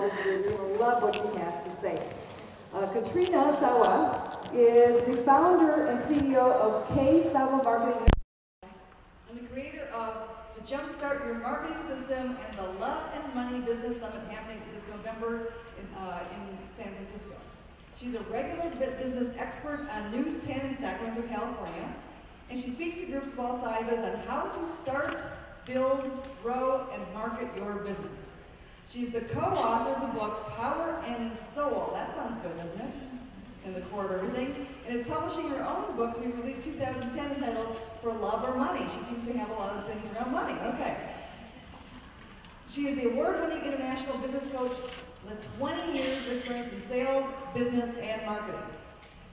this video. You're going to love what she has to say. Katrina Sawa is the founder and CEO of Sawa Marketing. I'm the creator of the Jumpstart Your Marketing System and the Love and Money Business Summit happening this November in San Francisco. She's a regular business expert on News 10 in Sacramento, California, and she speaks to groups of all sizes on how to start, build, grow, and market your business. She's the co-author of the book Power and Soul. That sounds good, doesn't it? In the core of everything. And is publishing her own books. We released 2010 entitled For Love or Money. She seems to have a lot of things around money. Okay. She is the award-winning international business coach with 20 years of experience in sales, business, and marketing.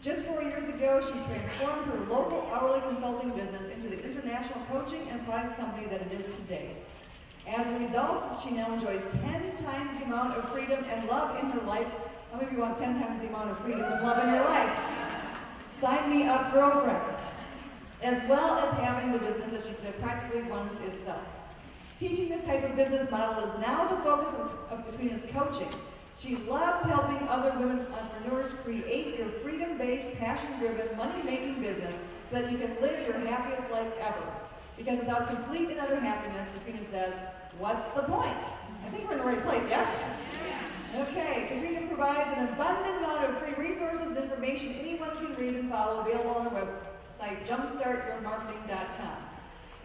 Just 4 years ago, she transformed her local hourly consulting business into the international coaching and products company that it is today. As a result, she now enjoys 10 times the amount of freedom and love in her life. How many of you want 10 times the amount of freedom and love in your life? Sign me up, girlfriend. As well as having the business that practically runs itself. Teaching this type of business model is now the focus of Katrina's coaching. She loves helping other women entrepreneurs create your freedom-based, passion-driven, money-making business so that you can live your happiest life ever. Because without complete and utter happiness, Katrina says, what's the point? I think we're in the right place, yes? Okay, Katrina provides an abundant amount of free resources and information anyone can read and follow, available on her website, jumpstartyourmarketing.com.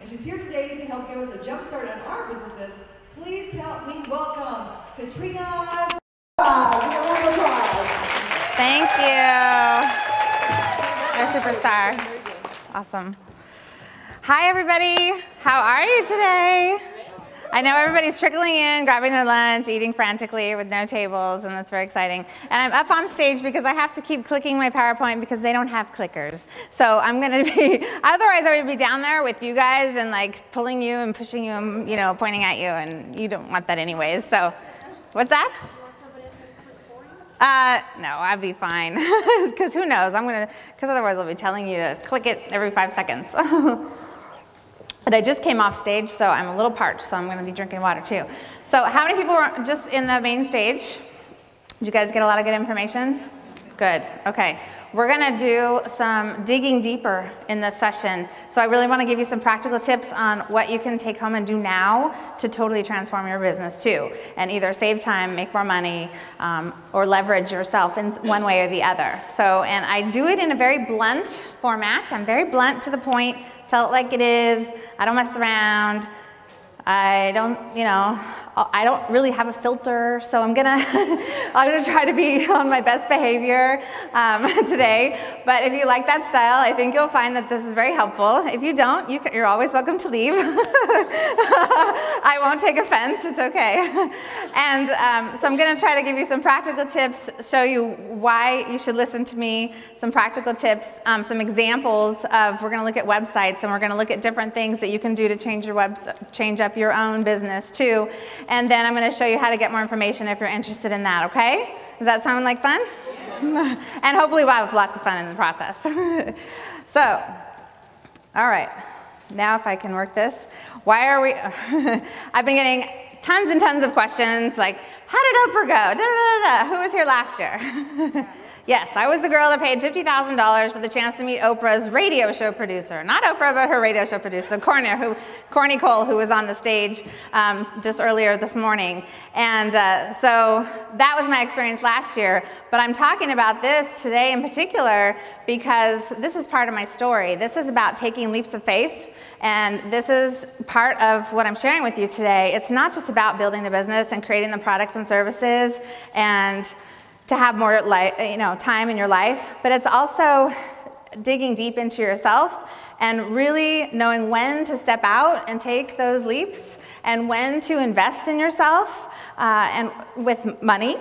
And she's here today to help give us a jumpstart on our businesses. Please help me welcome Katrina. Thank you. You're a superstar. Awesome. Hi, everybody. How are you today? I know everybody's trickling in, grabbing their lunch, eating frantically with no tables, and that's very exciting. And I'm up on stage because I have to keep clicking my PowerPoint because they don't have clickers. So I'm going to be, otherwise I would be down there with you guys and like pulling you and pushing you and, you know, pointing at you, and you don't want that anyways. So, what's that? No, I'd be fine. Because who knows? Because otherwise I'll be telling you to click it every 5 seconds. But I just came off stage, so I'm a little parched, so I'm going to be drinking water too. So how many people were just in the main stage? Did you guys get a lot of good information? Good. Okay. We're going to do some digging deeper in this session. So I really want to give you some practical tips on what you can take home and do now to totally transform your business too, and either save time, make more money, or leverage yourself in one way or the other. So, and I do it in a very blunt format. I'm very blunt to the point. Tell it like it is. I don't mess around. I don't really have a filter, so I'm gonna try to be on my best behavior today. But if you like that style, I think you'll find that this is very helpful. If you don't, you're always welcome to leave. I won't take offense, it's okay. And so I'm gonna try to give you some practical tips, show you why you should listen to me, some practical tips, some examples of, we're gonna look at websites, and we're gonna look at different things that you can do to change up your own business too. And then I'm going to show you how to get more information if you're interested in that, okay? Does that sound like fun? And hopefully we'll have lots of fun in the process. So, all right. Now if I can work this. Why are we... I've been getting tons and tons of questions like, how did Oprah go? Da, da, da, da. Who was here last year? Yes, I was the girl that paid $50,000 for the chance to meet Oprah's radio show producer. Not Oprah, but her radio show producer, Corny Cole, who was on the stage just earlier this morning. And so that was my experience last year. But I'm talking about this today in particular because this is part of my story. This is about taking leaps of faith. And this is part of what I'm sharing with you today. It's not just about building the business and creating the products and services and to have more time in your life, but it's also digging deep into yourself and really knowing when to step out and take those leaps and when to invest in yourself and with money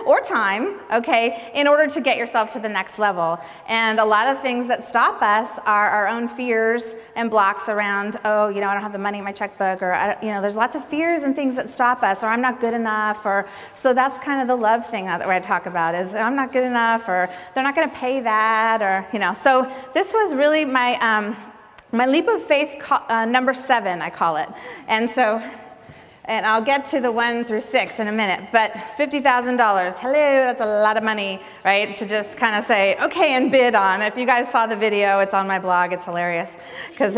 or time, okay, in order to get yourself to the next level. And a lot of things that stop us are our own fears and blocks around, oh, I don't have the money in my checkbook, or, there's lots of fears and things that stop us, or I'm not good enough, or, so that's kind of the love thing that I talk about is I'm not good enough, or they're not going to pay that, or, so this was really my leap of faith number 7, I call it. And so And I'll get to the 1 through 6 in a minute, but $50,000, hello, that's a lot of money, right? To just kind of say, okay, and bid on. If you guys saw the video, it's on my blog, it's hilarious. But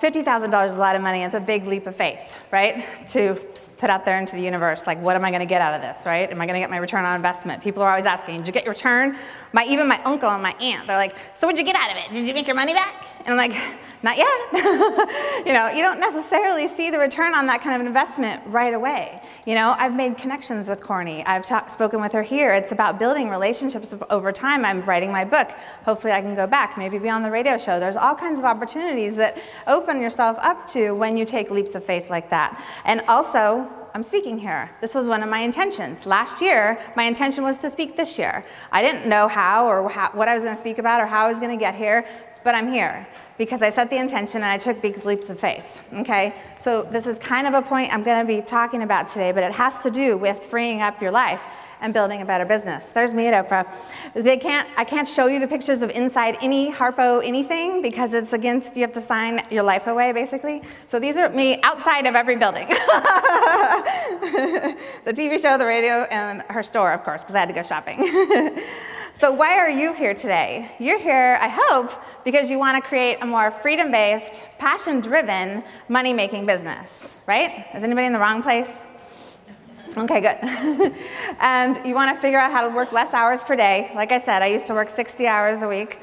$50,000 is a lot of money. It's a big leap of faith, right? To put out there into the universe, like, what am I going to get out of this, right? Am I going to get my return on investment? People are always asking, did you get your return? Even my uncle and my aunt, they're like, so what'd you get out of it? Did you make your money back? And I'm like, not yet. You know, you don't necessarily see the return on that kind of investment right away. You know, I've made connections with Corny. I've spoken with her here. It's about building relationships over time. I'm writing my book. Hopefully I can go back, maybe be on the radio show. There's all kinds of opportunities that open yourself up to when you take leaps of faith like that. And also, I'm speaking here. This was one of my intentions. Last year, my intention was to speak this year. I didn't know how or what I was going to speak about or how I was going to get here, but I'm here because I set the intention and I took big leaps of faith, okay? So this is kind of a point I'm going to be talking about today, but it has to do with freeing up your life and building a better business. There's me at Oprah. I can't show you the pictures of inside any Harpo anything because it's against, you have to sign your life away basically. So these are me outside of every building. The TV show, the radio, and her store, of course, because I had to go shopping. So why are you here today? You're here, I hope, because you want to create a more freedom-based, passion-driven, money-making business, right? Is anybody in the wrong place? Okay, good. And you want to figure out how to work less hours per day. Like I said, I used to work 60 hours a week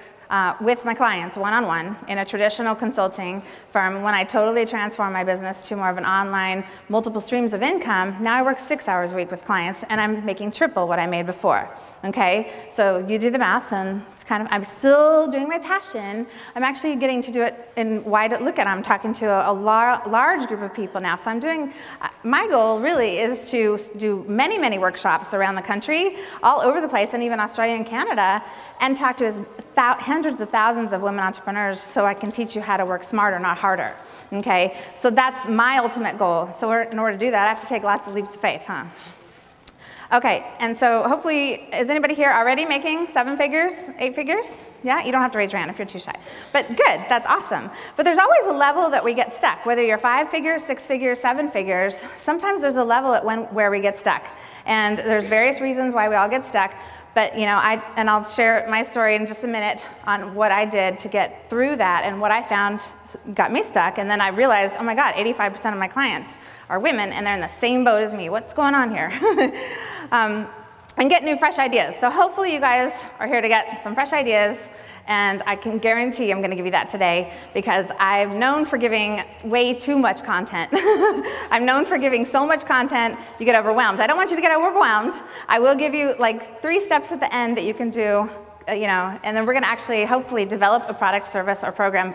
with my clients, one-on-one, in a traditional consulting firm. When I totally transformed my business to more of an online, multiple streams of income, now I work 6 hours a week with clients, and I'm making triple what I made before, okay? So you do the math, and it's kind of, I'm still doing my passion. I'm actually getting to do it in wide, look at, I'm talking to a large group of people now. So I'm doing, my goal really is to do many, many workshops around the country, all over the place, and even Australia and Canada, and talk to hundreds of thousands of women entrepreneurs so I can teach you how to work smarter, not harder, okay? So that's my ultimate goal. So in order to do that, I have to take lots of leaps of faith, huh? Okay, and so hopefully, is anybody here already making 7 figures, 8 figures? Yeah, you don't have to raise your hand if you're too shy. But good, that's awesome. But there's always a level that we get stuck, whether you're 5 figures, 6 figures, 7 figures, sometimes there's a level at where we get stuck. And there's various reasons why we all get stuck. But you know, I'll share my story in just a minute on what I did to get through that and what I found got me stuck. And then I realized, oh my God, 85% of my clients are women and they're in the same boat as me. What's going on here? And get new, fresh ideas. So hopefully you guys are here to get some fresh ideas, and I can guarantee I'm going to give you that today because I'm known for giving way too much content. I'm known for giving so much content you get overwhelmed. I don't want you to get overwhelmed. I will give you like 3 steps at the end that you can do, you know, and then we're going to actually hopefully develop a product, service, or program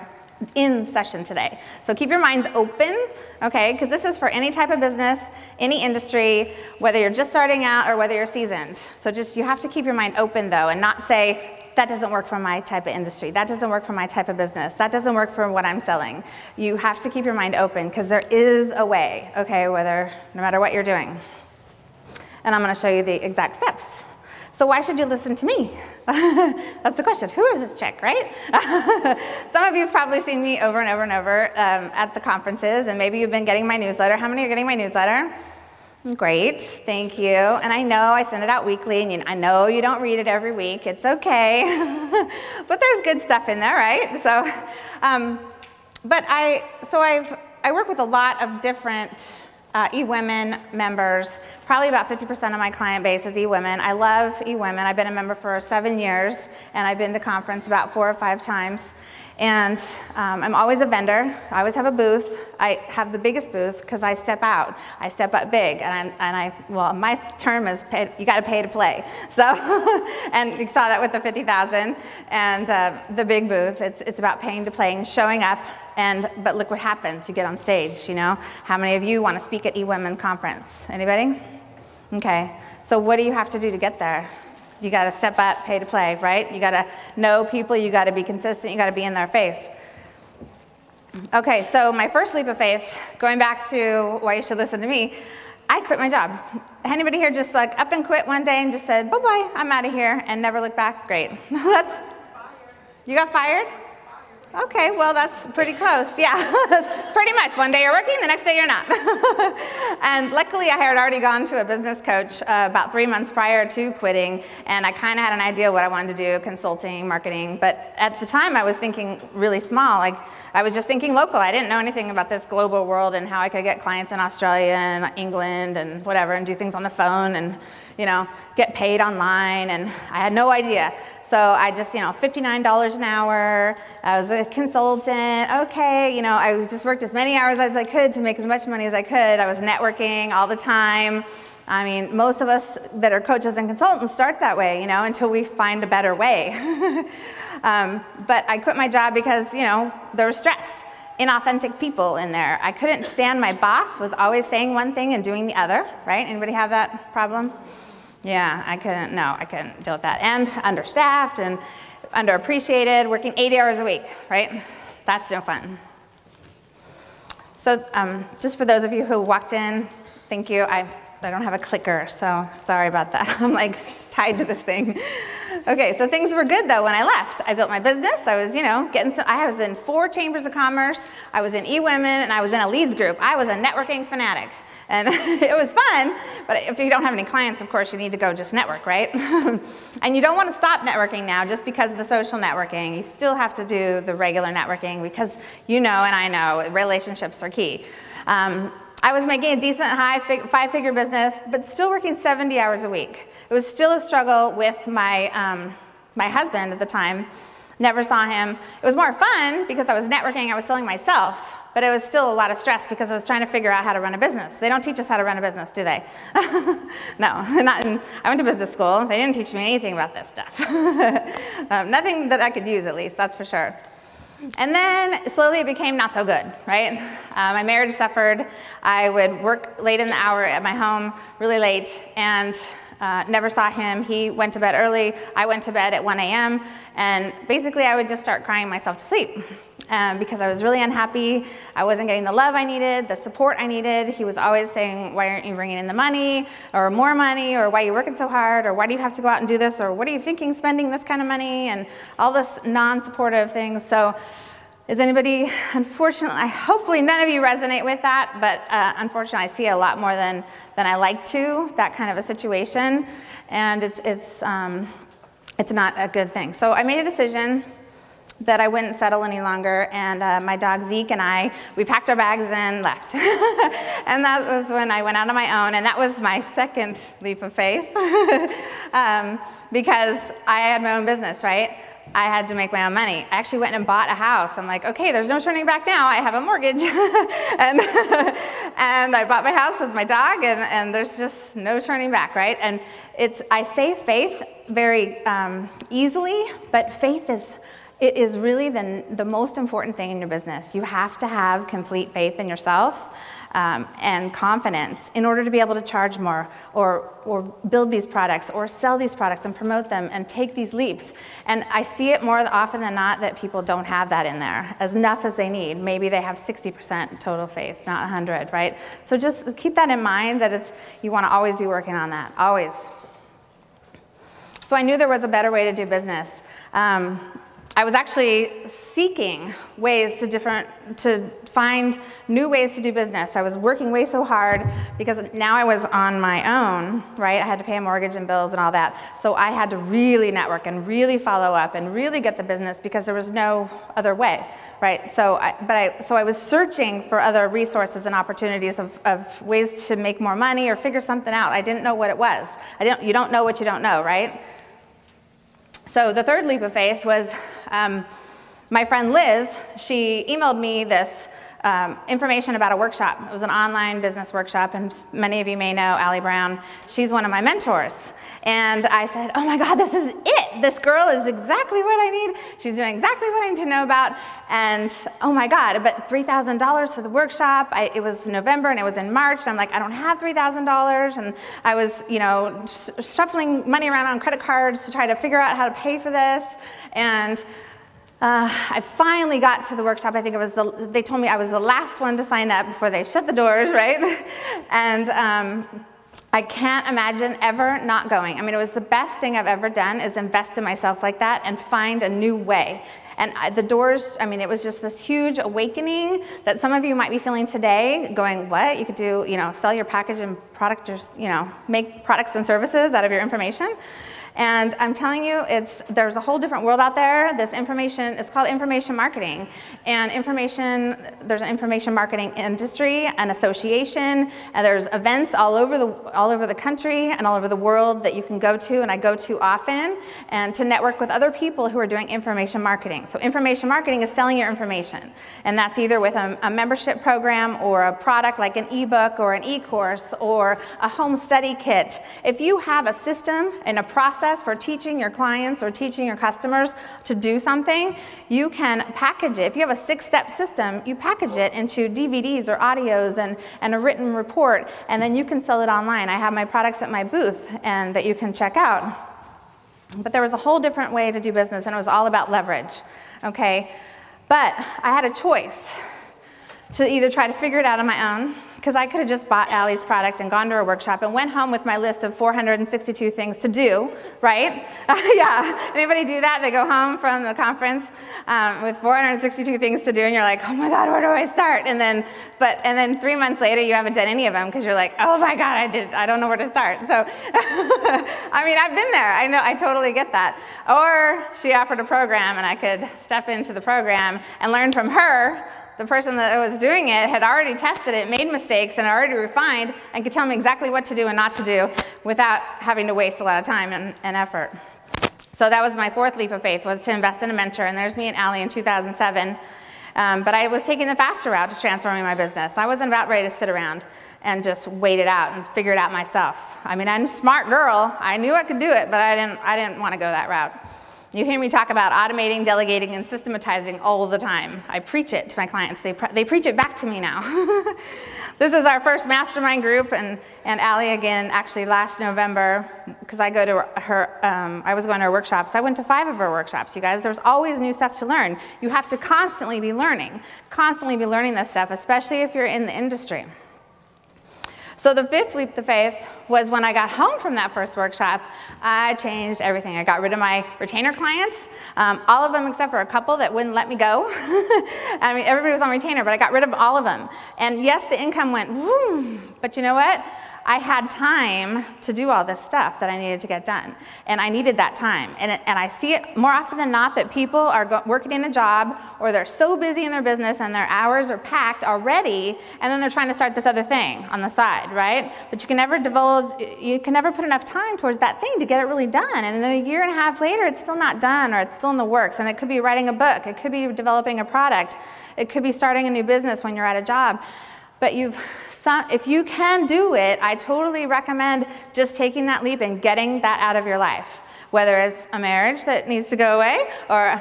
in session today. So keep your minds open, okay, because this is for any type of business, any industry, whether you're just starting out or whether you're seasoned. So just, you have to keep your mind open though and not say, that doesn't work for my type of industry, that doesn't work for my type of business, that doesn't work for what I'm selling. You have to keep your mind open because there is a way, okay, no matter what you're doing. And I'm going to show you the exact steps. So why should you listen to me? That's the question. Who is this chick, right? Some of you have probably seen me over and over and over at the conferences, and maybe you've been getting my newsletter. How many are getting my newsletter? Great, thank you. And I know I send it out weekly, and I know you don't read it every week. It's okay. But there's good stuff in there, right? So, I work with a lot of different eWomen members. Probably about 50% of my client base is eWomen. I love eWomen. I've been a member for 7 years, and I've been to conference about 4 or 5 times. And I'm always a vendor. I always have a booth. I have the biggest booth because I step out. I step up big, well, my term is you got to pay to play. So, and you saw that with the 50,000 and the big booth. It's about paying to play and showing up. But look what happens. You get on stage. You know, how many of you want to speak at eWomen conference? Anybody? Okay. So what do you have to do to get there? You got to step up, pay to play, right? You got to know people, you got to be consistent, you got to be in their face. Okay, so my first leap of faith, going back to why you should listen to me, I quit my job. Anybody here just like up and quit one day and just said, bye-bye, I'm out of here, and never looked back? Great. You got fired? Okay, well, that's pretty close. Yeah, pretty much. One day you're working, the next day you're not. And luckily, I had already gone to a business coach about 3 months prior to quitting, and I kind of had an idea what I wanted to do, consulting, marketing. But at the time, I was thinking really small. Like, I was just thinking local. I didn't know anything about this global world and how I could get clients in Australia and England and whatever, and do things on the phone and, you know, get paid online. And I had no idea. So I just, you know, $59 an hour, I was a consultant, okay, you know, I just worked as many hours as I could to make as much money as I could. I was networking all the time. I mean, most of us that are coaches and consultants start that way, you know, until we find a better way. But I quit my job because, you know, there was stress, inauthentic people in there. I couldn't stand my boss was always saying one thing and doing the other, right? Anybody have that problem? Yeah, I couldn't deal with that. And understaffed and underappreciated, working 80 hours a week, right? That's no fun. So just for those of you who walked in, thank you. I don't have a clicker, so sorry about that. I'm like tied to this thing. Okay, so things were good though when I left. I built my business. I was, you know, I was in 4 chambers of commerce. I was in eWomen, and I was in a leads group. I was a networking fanatic. And it was fun, but if you don't have any clients, of course, you need to go just network, right? And you don't want to stop networking now just because of the social networking. You still have to do the regular networking because you know and I know relationships are key. I was making a decent high 5-figure business, but still working 70 hours a week. It was still a struggle with my, my husband at the time. Never saw him. It was more fun because I was networking, I was selling myself. But it was still a lot of stress because I was trying to figure out how to run a business. They don't teach us how to run a business, do they? No, I went to business school. They didn't teach me anything about this stuff. Nothing that I could use, at least, that's for sure. And then slowly it became not so good, right? My marriage suffered. I would work late in the hour at my home, really late, and never saw him. He went to bed early. I went to bed at 1 a.m. And basically, I would just start crying myself to sleep because I was really unhappy. I wasn't getting the love I needed, the support I needed. He was always saying, why aren't you bringing in the money or more money, or why are you working so hard, or why do you have to go out and do this, or what are you thinking spending this kind of money, and all this non-supportive things. So is anybody, unfortunately, hopefully none of you resonate with that, but unfortunately I see a lot more than I like to, that kind of a situation, and it's not a good thing. So I made a decision that I wouldn't settle any longer, and my dog Zeke and we packed our bags and left. And that was when I went out on my own, and that was my second leap of faith because I had my own business, right? I had to make my own money. I actually went and bought a house. I'm like, okay, there's no turning back now. I have a mortgage. and I bought my house with my dog, and there's just no turning back, right? And I say faith very easily, but faith is really the most important thing in your business. You have to have complete faith in yourself and confidence in order to be able to charge more or build these products or sell these products and promote them and take these leaps. And I see it more often than not that people don't have that in there, as enough as they need. Maybe they have 60% total faith, not 100, right? So just keep that in mind, that you want to always be working on that, always. So I knew there was a better way to do business. I was actually seeking ways to find new ways to do business. I was working way so hard because now I was on my own, right? I had to pay a mortgage and bills and all that. So I had to really network and really follow up and really get the business because there was no other way, right? So I was searching for other resources and opportunities of ways to make more money or figure something out. I didn't know what it was. You don't know what you don't know, right? So the third leap of faith was my friend Liz. She emailed me this information about a workshop. It was an online business workshop, and many of you may know Allie Brown. She's one of my mentors. And I said, oh my God, this is it. This girl is exactly what I need. She's doing exactly what I need to know about. And oh my God, but $3,000 for the workshop. It was November and it was in March. And I'm like, I don't have $3,000. And I was, shuffling money around on credit cards to try to figure out how to pay for this. And I finally got to the workshop. I think they told me I was the last one to sign up before they shut the doors, right? And I can't imagine ever not going. I mean, it was the best thing I've ever done, is invest in myself like that and find a new way. And the doors, I mean, it was just this huge awakening that some of you might be feeling today, going, what? You could do, you know, sell your package and product, just, you know, make products and services out of your information. And I'm telling you, there's a whole different world out there. This information, it's called information marketing. And there's an information marketing industry, an association, and there's events all over the country and all over the world that you can go to, and I go to often, and to network with other people who are doing information marketing. So information marketing is selling your information. And that's either with a membership program or a product like an ebook or an e-course or a home study kit. If you have a system and a process for teaching your clients or teaching your customers to do something, you can package it. If you have a 6-step system, you package it into DVDs or audios and a written report, and then you can sell it online. I have my products at my booth and that you can check out. But there was a whole different way to do business, and it was all about leverage, okay? But I had a choice to either try to figure it out on my own, because I could have just bought Allie's product and gone to her workshop and went home with my list of 462 things to do, right? Yeah, anybody do that? They go home from the conference with 462 things to do, and you're like, oh my God, where do I start? And then 3 months later, you haven't done any of them because you're like, oh my God, I don't know where to start. So, I mean, I've been there. I know, I totally get that. Or she offered a program, and I could step into the program and learn from her. The person that was doing it had already tested it, made mistakes, and already refined, and could tell me exactly what to do and not to do without having to waste a lot of time and effort. So that was my fourth leap of faith, was to invest in a mentor, and there's me and Allie in 2007. But I was taking the faster route to transforming my business. I wasn't about ready to sit around and just wait it out and figure it out myself. I mean, I'm a smart girl. I knew I could do it, but I didn't want to go that route. You hear me talk about automating, delegating, and systematizing all the time. I preach it to my clients. They preach it back to me now. This is our first mastermind group, and Allie again, actually last November, because I go to her, I was going to her workshops. I went to 5 of her workshops, you guys. There's always new stuff to learn. You have to constantly be learning this stuff, especially if you're in the industry. So the fifth leap of faith was when I got home from that first workshop, I changed everything. I got rid of my retainer clients, all of them except for a couple that wouldn't let me go. I mean, everybody was on retainer, but I got rid of all of them. And yes, the income went, vroom, but you know what? I had time to do all this stuff that I needed to get done. And I needed that time. And I see it more often than not that people are working in a job, or they're so busy in their business and their hours are packed already, and then they're trying to start this other thing on the side, right? But you can never put enough time towards that thing to get it really done. And then a year and a half later, it's still not done, or it's still in the works. And it could be writing a book. It could be developing a product. It could be starting a new business when you're at a job. But if you can do it, I totally recommend just taking that leap and getting that out of your life. Whether it's a marriage that needs to go away, or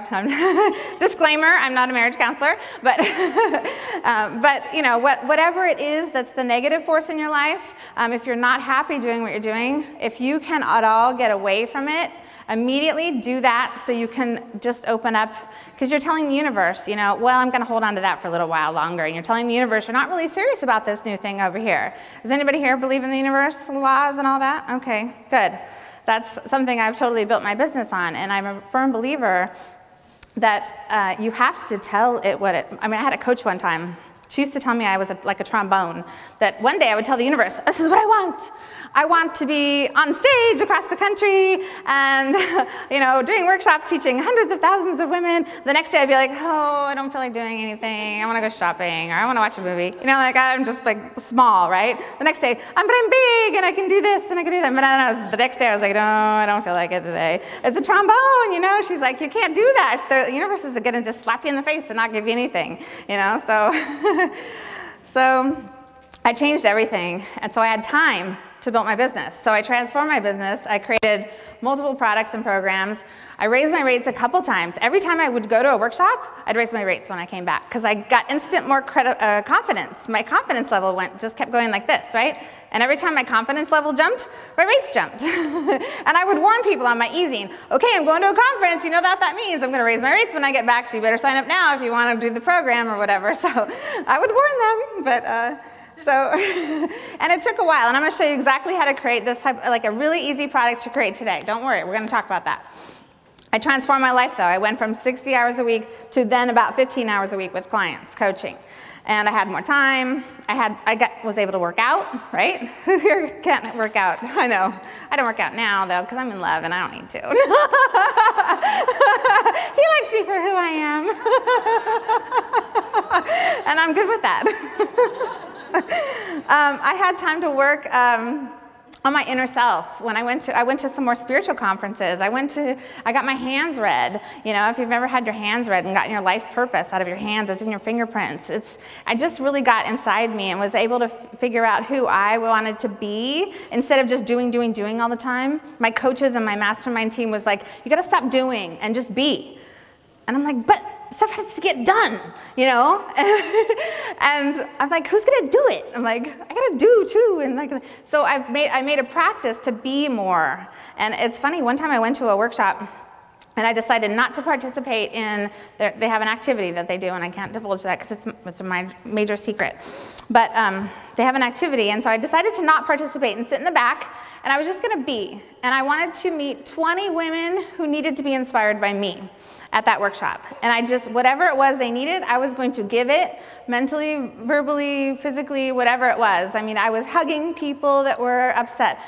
disclaimer, I'm not a marriage counselor, but you know, whatever it is that's the negative force in your life, if you're not happy doing what you're doing, if you can at all get away from it, immediately do that so you can just open up, because you're telling the universe, you know, well, I'm going to hold on to that for a little while longer, and you're telling the universe you're not really serious about this new thing over here. Does anybody here believe in the universe, laws and all that? Okay, good. That's something I've totally built my business on, and I'm a firm believer that you have to tell it what it, I mean, I had a coach one time. She used to tell me I was like a trombone, that one day I would tell the universe, this is what I want. I want to be on stage across the country and, you know, doing workshops, teaching hundreds of thousands of women. The next day I'd be like, oh, I don't feel like doing anything. I want to go shopping, or I want to watch a movie. You know, like I'm just like small, right? The next day, but I'm big and I can do this and I can do that. But then the next day I was like, no, I don't feel like it today. It's a trombone, you know? She's like, you can't do that. The universe is going to just slap you in the face and not give you anything, you know? So I changed everything, and so I had time to build my business. So I transformed my business. I created multiple products and programs. I raised my rates a couple times. Every time I would go to a workshop, I'd raise my rates when I came back, because I got instant more confidence. My confidence level just kept going like this, right? And every time my confidence level jumped, my rates jumped. And I would warn people on my e-zine, okay, I'm going to a conference, you know what that means. I'm going to raise my rates when I get back, so you better sign up now if you want to do the program or whatever. So I would warn them, but and it took a while, and I'm going to show you exactly how to create this type, like a really easy product to create today. Don't worry, we're going to talk about that. I transformed my life, though. I went from 60 hours a week to then about 15 hours a week with clients, coaching. And I had more time. Was able to work out, right? Who here can't work out? I know. I don't work out now, though, because I'm in love and I don't need to. He likes me for who I am. And I'm good with that. I had time to work on my inner self. When I went to some more spiritual conferences. I got my hands read. You know, if you've ever had your hands read and gotten your life purpose out of your hands, it's in your fingerprints. I just really got inside me and was able to figure out who I wanted to be instead of just doing all the time. My coaches and my mastermind team was like, you gotta stop doing and just be. And I'm like, but stuff has to get done, you know? And I'm like, who's gonna do it? I'm like, I gotta do too. And like, so I made a practice to be more. And it's funny, one time I went to a workshop and I decided not to participate in, they have an activity that they do, and I can't divulge that because it's my major secret. But they have an activity, and so I decided to not participate and sit in the back, and I was just gonna be. And I wanted to meet 20 women who needed to be inspired by me at that workshop. And whatever it was they needed, I was going to give it mentally, verbally, physically, whatever it was. I mean, I was hugging people that were upset,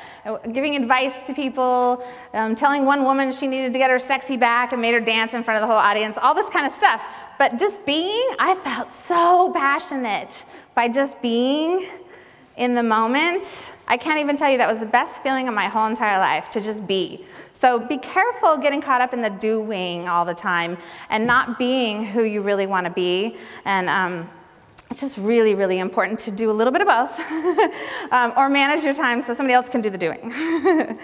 giving advice to people, telling one woman she needed to get her sexy back and made her dance in front of the whole audience, all this kind of stuff. But just being, I felt so passionate by just being in the moment. I can't even tell you, that was the best feeling of my whole entire life, to just be. So be careful getting caught up in the doing all the time and not being who you really want to be. And it's just really, really important to do a little bit of both or manage your time so somebody else can do the doing. And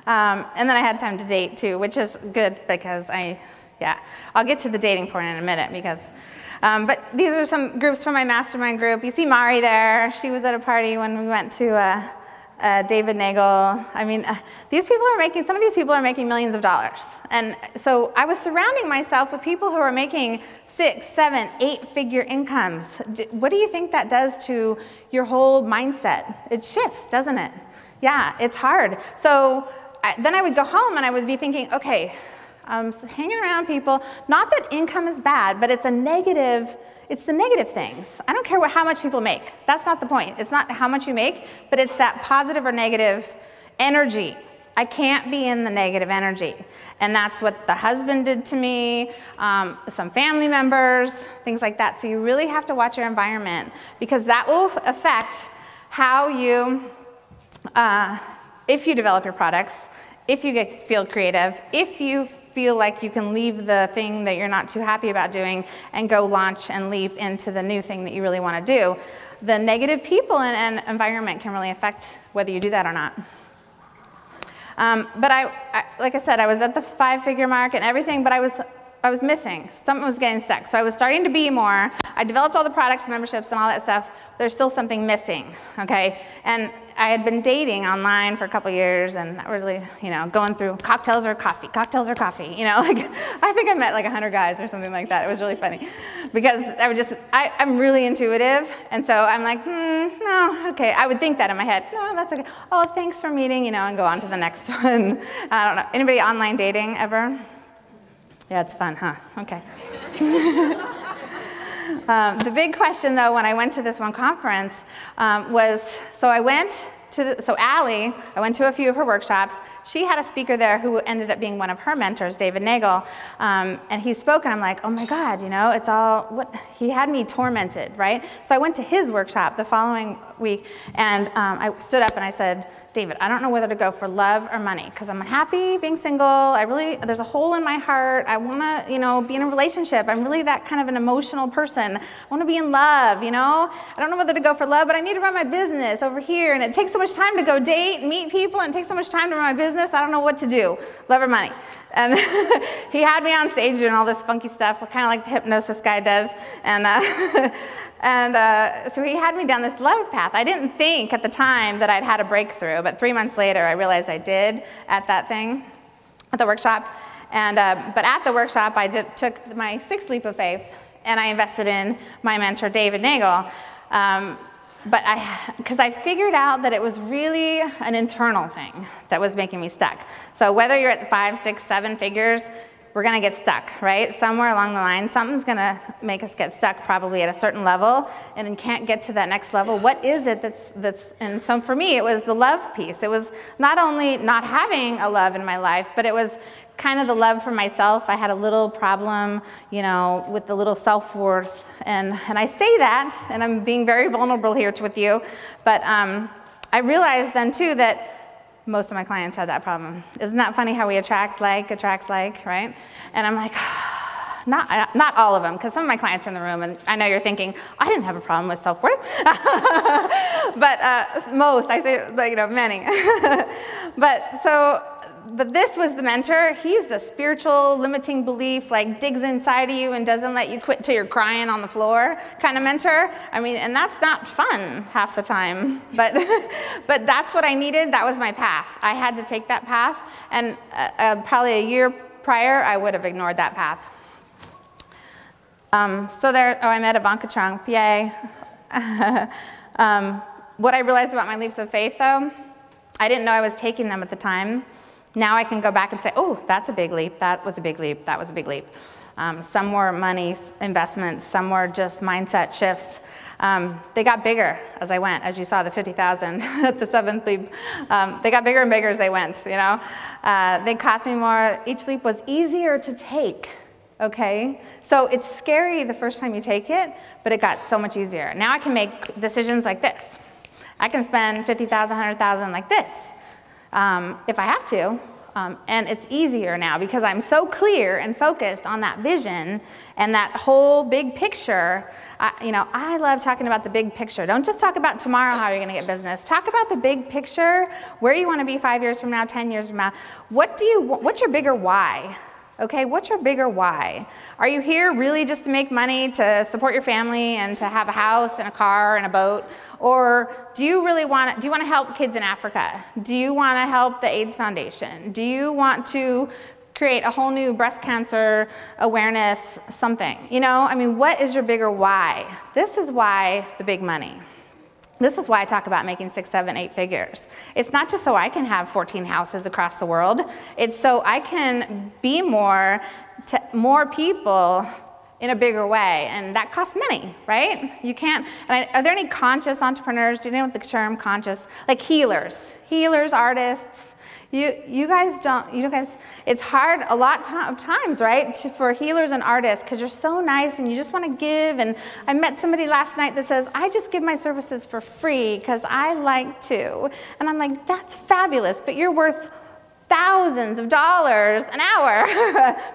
then I had time to date too, which is good because I'll get to the dating point in a minute because but these are some groups from my mastermind group. You see Mari there. She was at a party when we went to David Nagel. I mean, some of these people are making millions of dollars. And so I was surrounding myself with people who are making 6, 7, 8-figure incomes. What do you think that does to your whole mindset? It shifts, doesn't it? Yeah, it's hard. So then I would go home and I would be thinking, okay, hanging around people, not that income is bad, but it's the negative things. I don't care how much people make. That's not the point. It's not how much you make, but it's that positive or negative energy. I can't be in the negative energy. And that's what the husband did to me, some family members, things like that. So you really have to watch your environment because that will affect how you, if you develop your products, if you feel creative, if you feel like you can leave the thing that you're not too happy about doing and go launch and leap into the new thing that you really want to do. The negative people and environment can really affect whether you do that or not. But like I said, I was at the 5-figure mark and everything, but I was missing. Something was getting stuck. So I was starting to be more. I developed all the products, memberships, and all that stuff. There's still something missing, okay? And I had been dating online for a couple years and really, going through cocktails or coffee, like I think I met like 100 guys or something like that. It was really funny because I'm really intuitive. And so I'm like, no, okay. I would think that in my head, no, that's okay. Oh, thanks for meeting, and go on to the next one. I don't know. Anybody online dating ever? Yeah, it's fun, huh? Okay. The big question, though, when I went to this one conference was, I went to a few of her workshops. She had a speaker there who ended up being one of her mentors, David Nagel, and he spoke, and I'm like, oh my God, it's all, he had me tormented, right? So I went to his workshop the following week, and I stood up and I said, David, I don't know whether to go for love or money because I'm unhappy being single. There's a hole in my heart. I want to, be in a relationship. I'm really that kind of an emotional person. I want to be in love, I don't know whether to go for love, but I need to run my business over here. And it takes so much time to go date and meet people, and it takes so much time to run my business. I don't know what to do, love or money. And he had me on stage doing all this funky stuff, kind of like the hypnosis guy does. And so he had me down this love path. I didn't think at the time that I'd had a breakthrough, but 3 months later I realized I did at the workshop. And, but at the workshop I took my 6th leap of faith and I invested in my mentor David Nagel. Because I figured out that it was really an internal thing that was making me stuck. So whether you're at 5, 6, 7 figures, we're gonna get stuck, right? Somewhere along the line, something's gonna make us get stuck probably at a certain level and then can't get to that next level. What is it and so for me, it was the love piece. It was not only not having a love in my life, but it was kind of the love for myself. I had a little problem, you know, with the little self-worth. And I say that, and I'm being very vulnerable here with you, but I realized then too that most of my clients had that problem. Isn't that funny how we attracts like, right? And I'm like, not all of them, because some of my clients are in the room, and I know you're thinking, I didn't have a problem with self-worth. But most, I say, like, you know, many. But this was the mentor. He's the spiritual limiting belief, like digs inside of you and doesn't let you quit till you're crying on the floor kind of mentor. I mean, and that's not fun half the time, but that's what I needed. That was my path. I had to take that path, and probably a year prior, I would have ignored that path. I met Ivanka Trump, yay. What I realized about my leaps of faith, though, I didn't know I was taking them at the time. Now I can go back and say, oh, that's a big leap, that was a big leap, that was a big leap. Some were money investments, some were just mindset shifts. They got bigger as I went, as you saw the 50,000 at the 7th leap. They got bigger and bigger as they went, you know. They cost me more. Each leap was easier to take, okay? So it's scary the first time you take it, but it got so much easier. Now I can make decisions like this. I can spend 50,000, 100,000 like this. If I have to, and it's easier now because I'm so clear and focused on that vision and that whole big picture. You know, I love talking about the big picture. Don't just talk about tomorrow how you're going to get business. Talk about the big picture, where you want to be 5 years from now, 10 years from now. What's your bigger why? Okay, what's your bigger why? Are you here really just to make money, to support your family, and to have a house and a car and a boat? Or do you want to help kids in Africa? Do you want to help the AIDS Foundation? Do you want to create a whole new breast cancer awareness something? You know, I mean, what is your bigger why? This is why the big money. This is why I talk about making 6, 7, 8 figures. It's not just so I can have 14 houses across the world. It's so I can be more to more people in a bigger way, and that costs money, right? You can't, are there any conscious entrepreneurs? Do you know what the term conscious, like healers, artists? You guys, it's hard a lot of times, right, for healers and artists, because you're so nice and you just want to give. And I met somebody last night that says, I just give my services for free because I like to. And I'm like, that's fabulous, but you're worth thousands of dollars an hour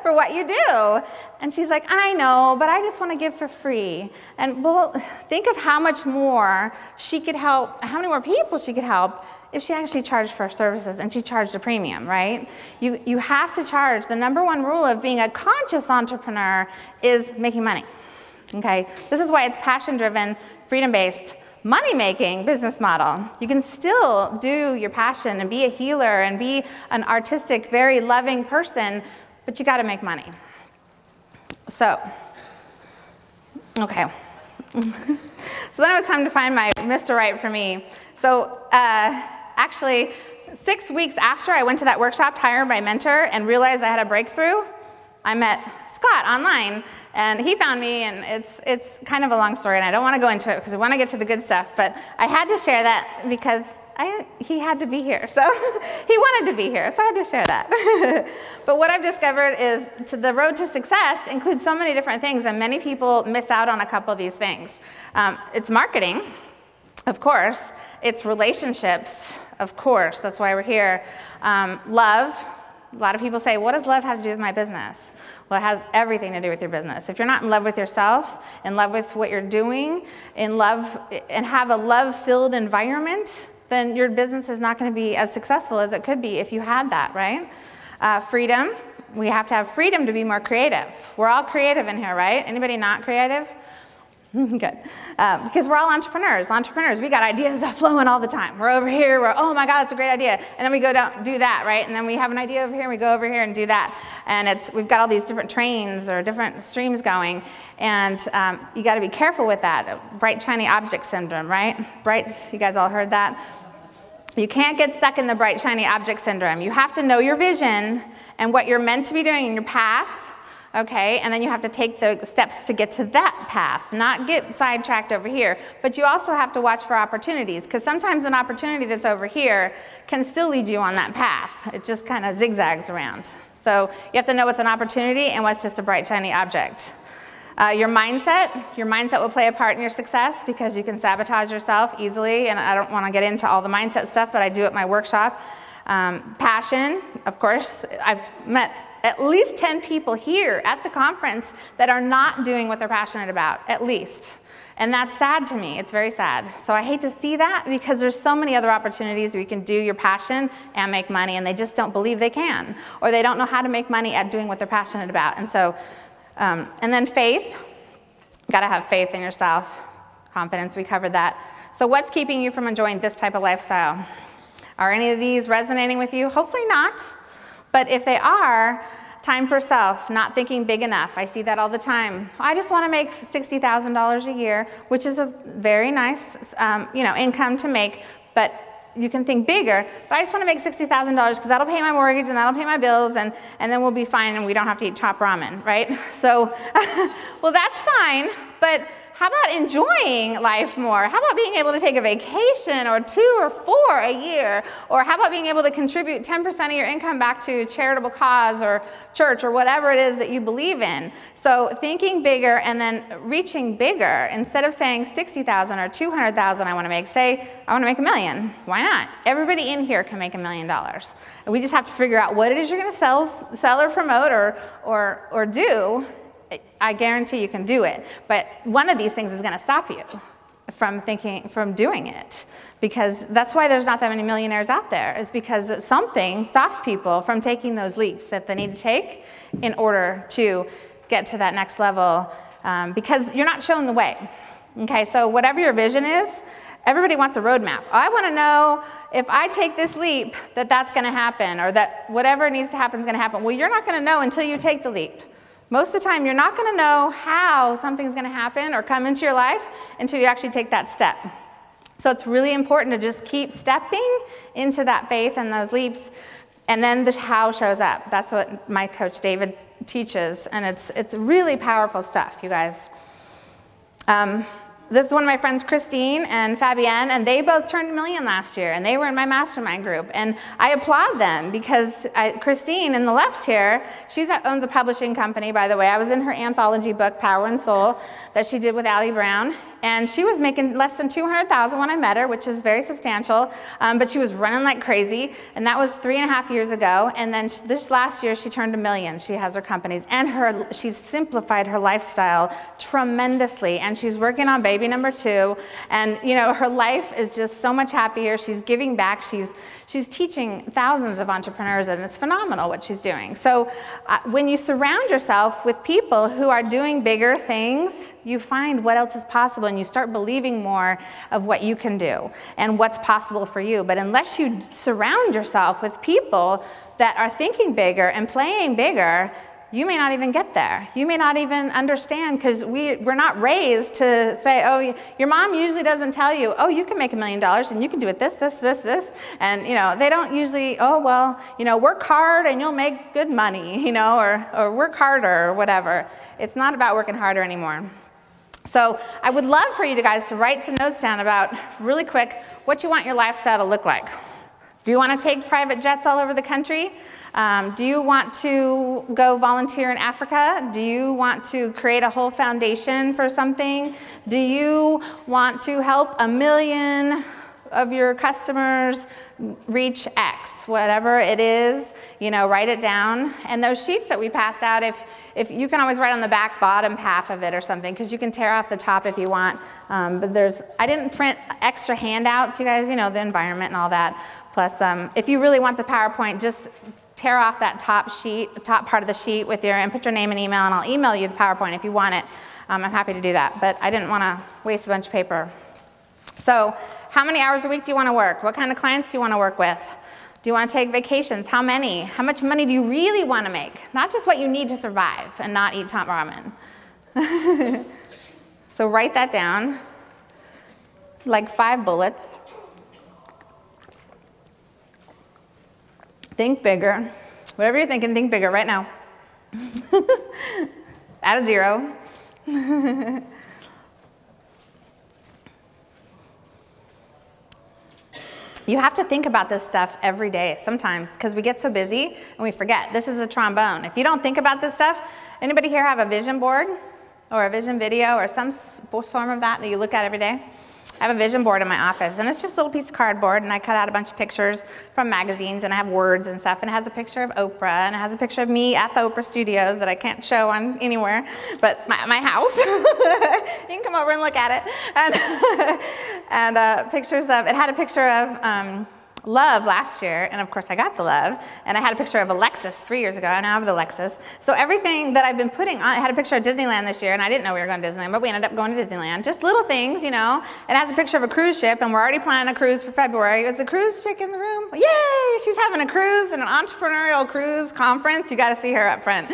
for what you do. And she's like, I know, but I just want to give for free. And well, think of how much more she could help, how many more people she could help if she actually charged for her services and she charged a premium, right? You have to charge. The #1 rule of being a conscious entrepreneur is making money, okay? This is why it's passion-driven, freedom-based, money-making business model. You can still do your passion and be a healer and be an artistic, very loving person, but you gotta make money. So, okay. So then it was time to find my Mr. Right for me. So actually, 6 weeks after I went to that workshop, hired my mentor, and realized I had a breakthrough, I met Scott online, and he found me, and it's kind of a long story, and I don't want to go into it because I want to get to the good stuff, but I had to share that because he had to be here, so he wanted to be here, so I had to share that. But what I've discovered is the road to success includes so many different things, and many people miss out on a couple of these things. It's marketing, of course. It's relationships, of course. That's why we're here. Love. A lot of people say, what does love have to do with my business? Well, it has everything to do with your business. If you're not in love with yourself, in love with what you're doing, in love, and have a love-filled environment, then your business is not going to be as successful as it could be if you had that, right? Freedom. We have to have freedom to be more creative. We're all creative in here, right? Anybody not creative? Good. Because we're all entrepreneurs. Entrepreneurs, we got ideas flowing all the time. We're over here, oh my God, it's a great idea. And then we go down, do that, right? And then we have an idea over here, and we go over here and do that. And we've got all these different trains or different streams going. And you got to be careful with that. Bright, shiny object syndrome, right? Bright, you guys all heard that? You can't get stuck in the bright, shiny object syndrome. You have to know your vision and what you're meant to be doing in your path, okay? And then you have to take the steps to get to that path, not get sidetracked over here. But you also have to watch for opportunities, because sometimes an opportunity that's over here can still lead you on that path. It just kind of zigzags around. So you have to know what's an opportunity and what's just a bright, shiny object. Your mindset will play a part in your success, because you can sabotage yourself easily, and I don't want to get into all the mindset stuff, but I do at my workshop. Passion, of course. I've met at least 10 people here at the conference that are not doing what they're passionate about, at least. And that's sad to me. It's very sad. So I hate to see that, because there's so many other opportunities where you can do your passion and make money, and they just don't believe they can, or they don't know how to make money at doing what they're passionate about. And so and then faith, you gotta have faith in yourself. Confidence, we covered that. So what's keeping you from enjoying this type of lifestyle? Are any of these resonating with you? Hopefully not, but if they are, time for self, not thinking big enough. I see that all the time. I just wanna make $60,000 a year, which is a very nice income to make, but you can think bigger, but I just want to make $60,000 because that'll pay my mortgage and that'll pay my bills, and then we'll be fine and we don't have to eat top ramen, right? So, well, that's fine, but how about enjoying life more? How about being able to take a vacation or 2 or 4 a year? Or how about being able to contribute 10% of your income back to a charitable cause or church or whatever it is that you believe in? So thinking bigger and then reaching bigger. Instead of saying 60,000 or 200,000 I want to make, say I want to make $1 million. Why not? Everybody in here can make $1 million. And we just have to figure out what it is you're going to sell or promote or do. I guarantee you can do it, but one of these things is going to stop you from doing it, because that's why there's not that many millionaires out there, is because something stops people from taking those leaps that they need to take in order to get to that next level, because you're not shown the way. Okay, so whatever your vision is, everybody wants a roadmap. I want to know if I take this leap that that's going to happen, or that whatever needs to happen is going to happen. Well, you're not going to know until you take the leap. Most of the time, you're not going to know how something's going to happen or come into your life until you actually take that step. So it's really important to just keep stepping into that faith and those leaps, and then the how shows up. That's what my coach David teaches, and it's really powerful stuff, you guys. This is one of my friends, Christine and Fabienne, and they both turned $1 million last year, and they were in my mastermind group. And I applaud them, because Christine in the left here, she owns a publishing company, by the way. I was in her anthology book, Power and Soul, that she did with Allie Brown. And she was making less than $200,000 when I met her, which is very substantial, but she was running like crazy, and that was 3.5 years ago. And then this last year, she turned $1 million. She has her companies, and she's simplified her lifestyle tremendously, and she's working on baby number 2, and her life is just so much happier. She's giving back. She's teaching thousands of entrepreneurs, and it's phenomenal what she's doing. So when you surround yourself with people who are doing bigger things, you find what else is possible, and you start believing more of what you can do and what's possible for you. But unless you surround yourself with people that are thinking bigger and playing bigger, you may not even get there. You may not even understand, because we're not raised to say, oh, your mom usually doesn't tell you, oh, you can make $1 million and you can do it this. And they don't usually, oh, well, work hard and you'll make good money, or work harder or whatever. It's not about working harder anymore. So I would love for you guys to write some notes down about, really quick, what you want your lifestyle to look like. Do you want to take private jets all over the country? Do you want to go volunteer in Africa? Do you want to create a whole foundation for something? Do you want to help 1 million of your customers reach X, whatever it is, write it down. And those sheets that we passed out, if you can always write on the back bottom half of it or something, because you can tear off the top if you want. But I didn't print extra handouts, you guys, the environment and all that. Plus, if you really want the PowerPoint, just tear off that top part of the sheet and put your name and email, and I'll email you the PowerPoint if you want it. I'm happy to do that, but I didn't want to waste a bunch of paper. So, how many hours a week do you want to work? What kind of clients do you want to work with? Do you want to take vacations? How many? How much money do you really want to make? Not just what you need to survive and not eat top ramen. So write that down, like 5 bullets. Think bigger. Whatever you're thinking, think bigger right now. Add a 0. You have to think about this stuff every day sometimes because we get so busy and we forget. This is a trombone. If you don't think about this stuff, anybody here have a vision board or a vision video or some form of that you look at every day? I have a vision board in my office, and it's just a little piece of cardboard, and I cut out a bunch of pictures from magazines, and I have words and stuff, and it has a picture of Oprah, and it has a picture of me at the Oprah studios that I can't show on anywhere but my house. You can come over and look at it. And pictures of, it had a picture of Love last year, and of course I got the Love, and I had a picture of a Lexus 3 years ago, and I have the Lexus. So everything that I've been putting on, I had a picture of Disneyland this year, and I didn't know we were going to Disneyland, but we ended up going to Disneyland. Just little things, you know. It has a picture of a cruise ship, and we're already planning a cruise for February. Is the cruise chick in the room? Yay! She's having a cruise and an entrepreneurial cruise conference. You got to see her up front.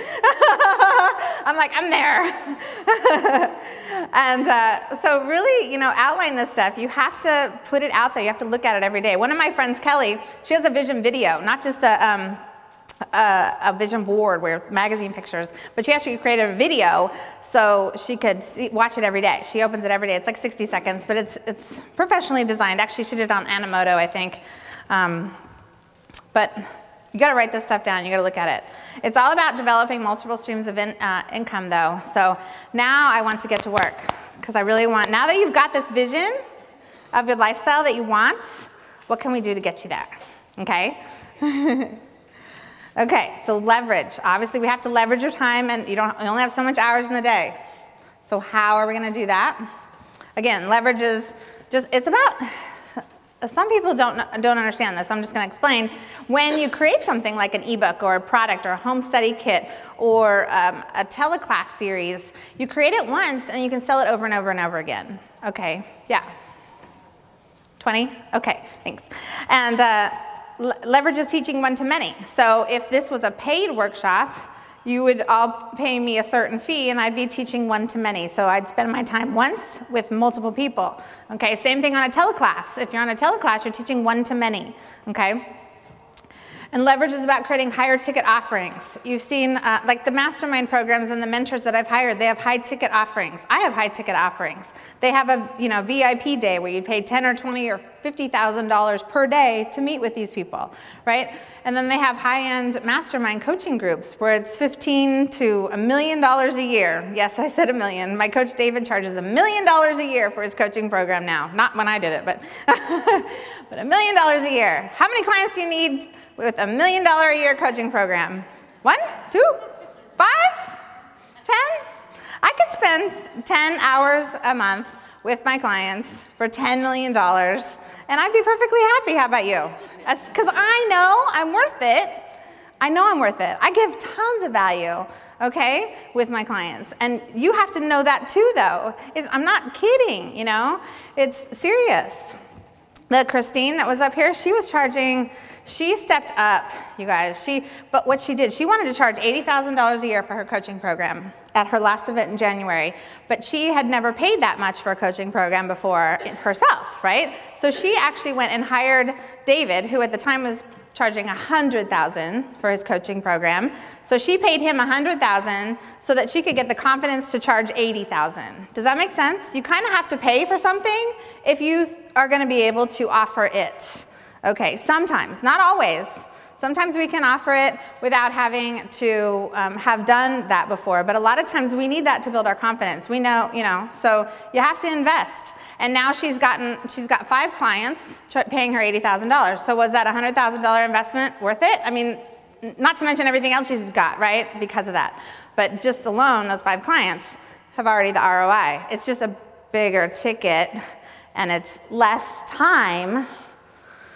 I'm like, I'm there. And so really, you know, outline this stuff. You have to put it out there. You have to look at it every day. One of my friends, Kelly, she has a vision video, not just a vision board where magazine pictures, but she actually created a video so she could watch it every day. She opens it every day. It's like 60 seconds, but it's professionally designed. Actually, she did it on Animoto, I think. But you got to write this stuff down. You got to look at it. It's all about developing multiple streams of income, though. So now I want to get to work because I really want, now that you've got this vision of your lifestyle that you want, what can we do to get you there? Okay? Okay, so leverage. Obviously, we have to leverage your time, and you only have so much hours in the day. So how are we going to do that? Again, leverage is just, it's about, some people don't understand this. I'm just going to explain. When you create something like an ebook or a product or a home study kit or a teleclass series, you create it once and you can sell it over and over and over again. Okay, yeah. 20? Okay, thanks. And leverage is teaching one-to-many. So if this was a paid workshop, you would all pay me a certain fee and I'd be teaching one-to-many. So I'd spend my time once with multiple people. Okay, same thing on a teleclass. If you're on a teleclass, you're teaching one-to-many. Okay? And leverage is about creating higher ticket offerings. You've seen like the mastermind programs and the mentors that I've hired, they have high ticket offerings. I have high ticket offerings. They have a VIP day where you pay $10 or $20 or $50,000 per day to meet with these people, right? And then they have high-end mastermind coaching groups where it's $15 to $1 million a year. Yes, I said $1 million. My coach David charges $1 million a year for his coaching program now. Not when I did it, but but $1 million a year. How many clients do you need with $1 million a year coaching program? 1, 2, 5, 10? I could spend 10 hours a month with my clients for $10 million, and I'd be perfectly happy. How about you? Because I know I'm worth it. I know I'm worth it. I give tons of value, okay, with my clients. And you have to know that too, though. I'm not kidding, you know? It's serious. The Christine that was up here, she was charging, she stepped up, you guys. But what she did, she wanted to charge $80,000 a year for her coaching program at her last event in January. But she had never paid that much for a coaching program before herself, right? So she actually went and hired David, who at the time was charging $100,000 for his coaching program. So she paid him $100,000 so that she could get the confidence to charge $80,000. Does that make sense? You kind of have to pay for something if you are going to be able to offer it. Okay, sometimes, not always. Sometimes we can offer it without having to have done that before, but a lot of times we need that to build our confidence. We know, you know, so you have to invest. And now she's got 5 clients paying her $80,000. So was that $100,000 investment worth it? I mean, not to mention everything else she's got, right, because of that. But just alone, those 5 clients have already the ROI. It's just a bigger ticket, and it's less time.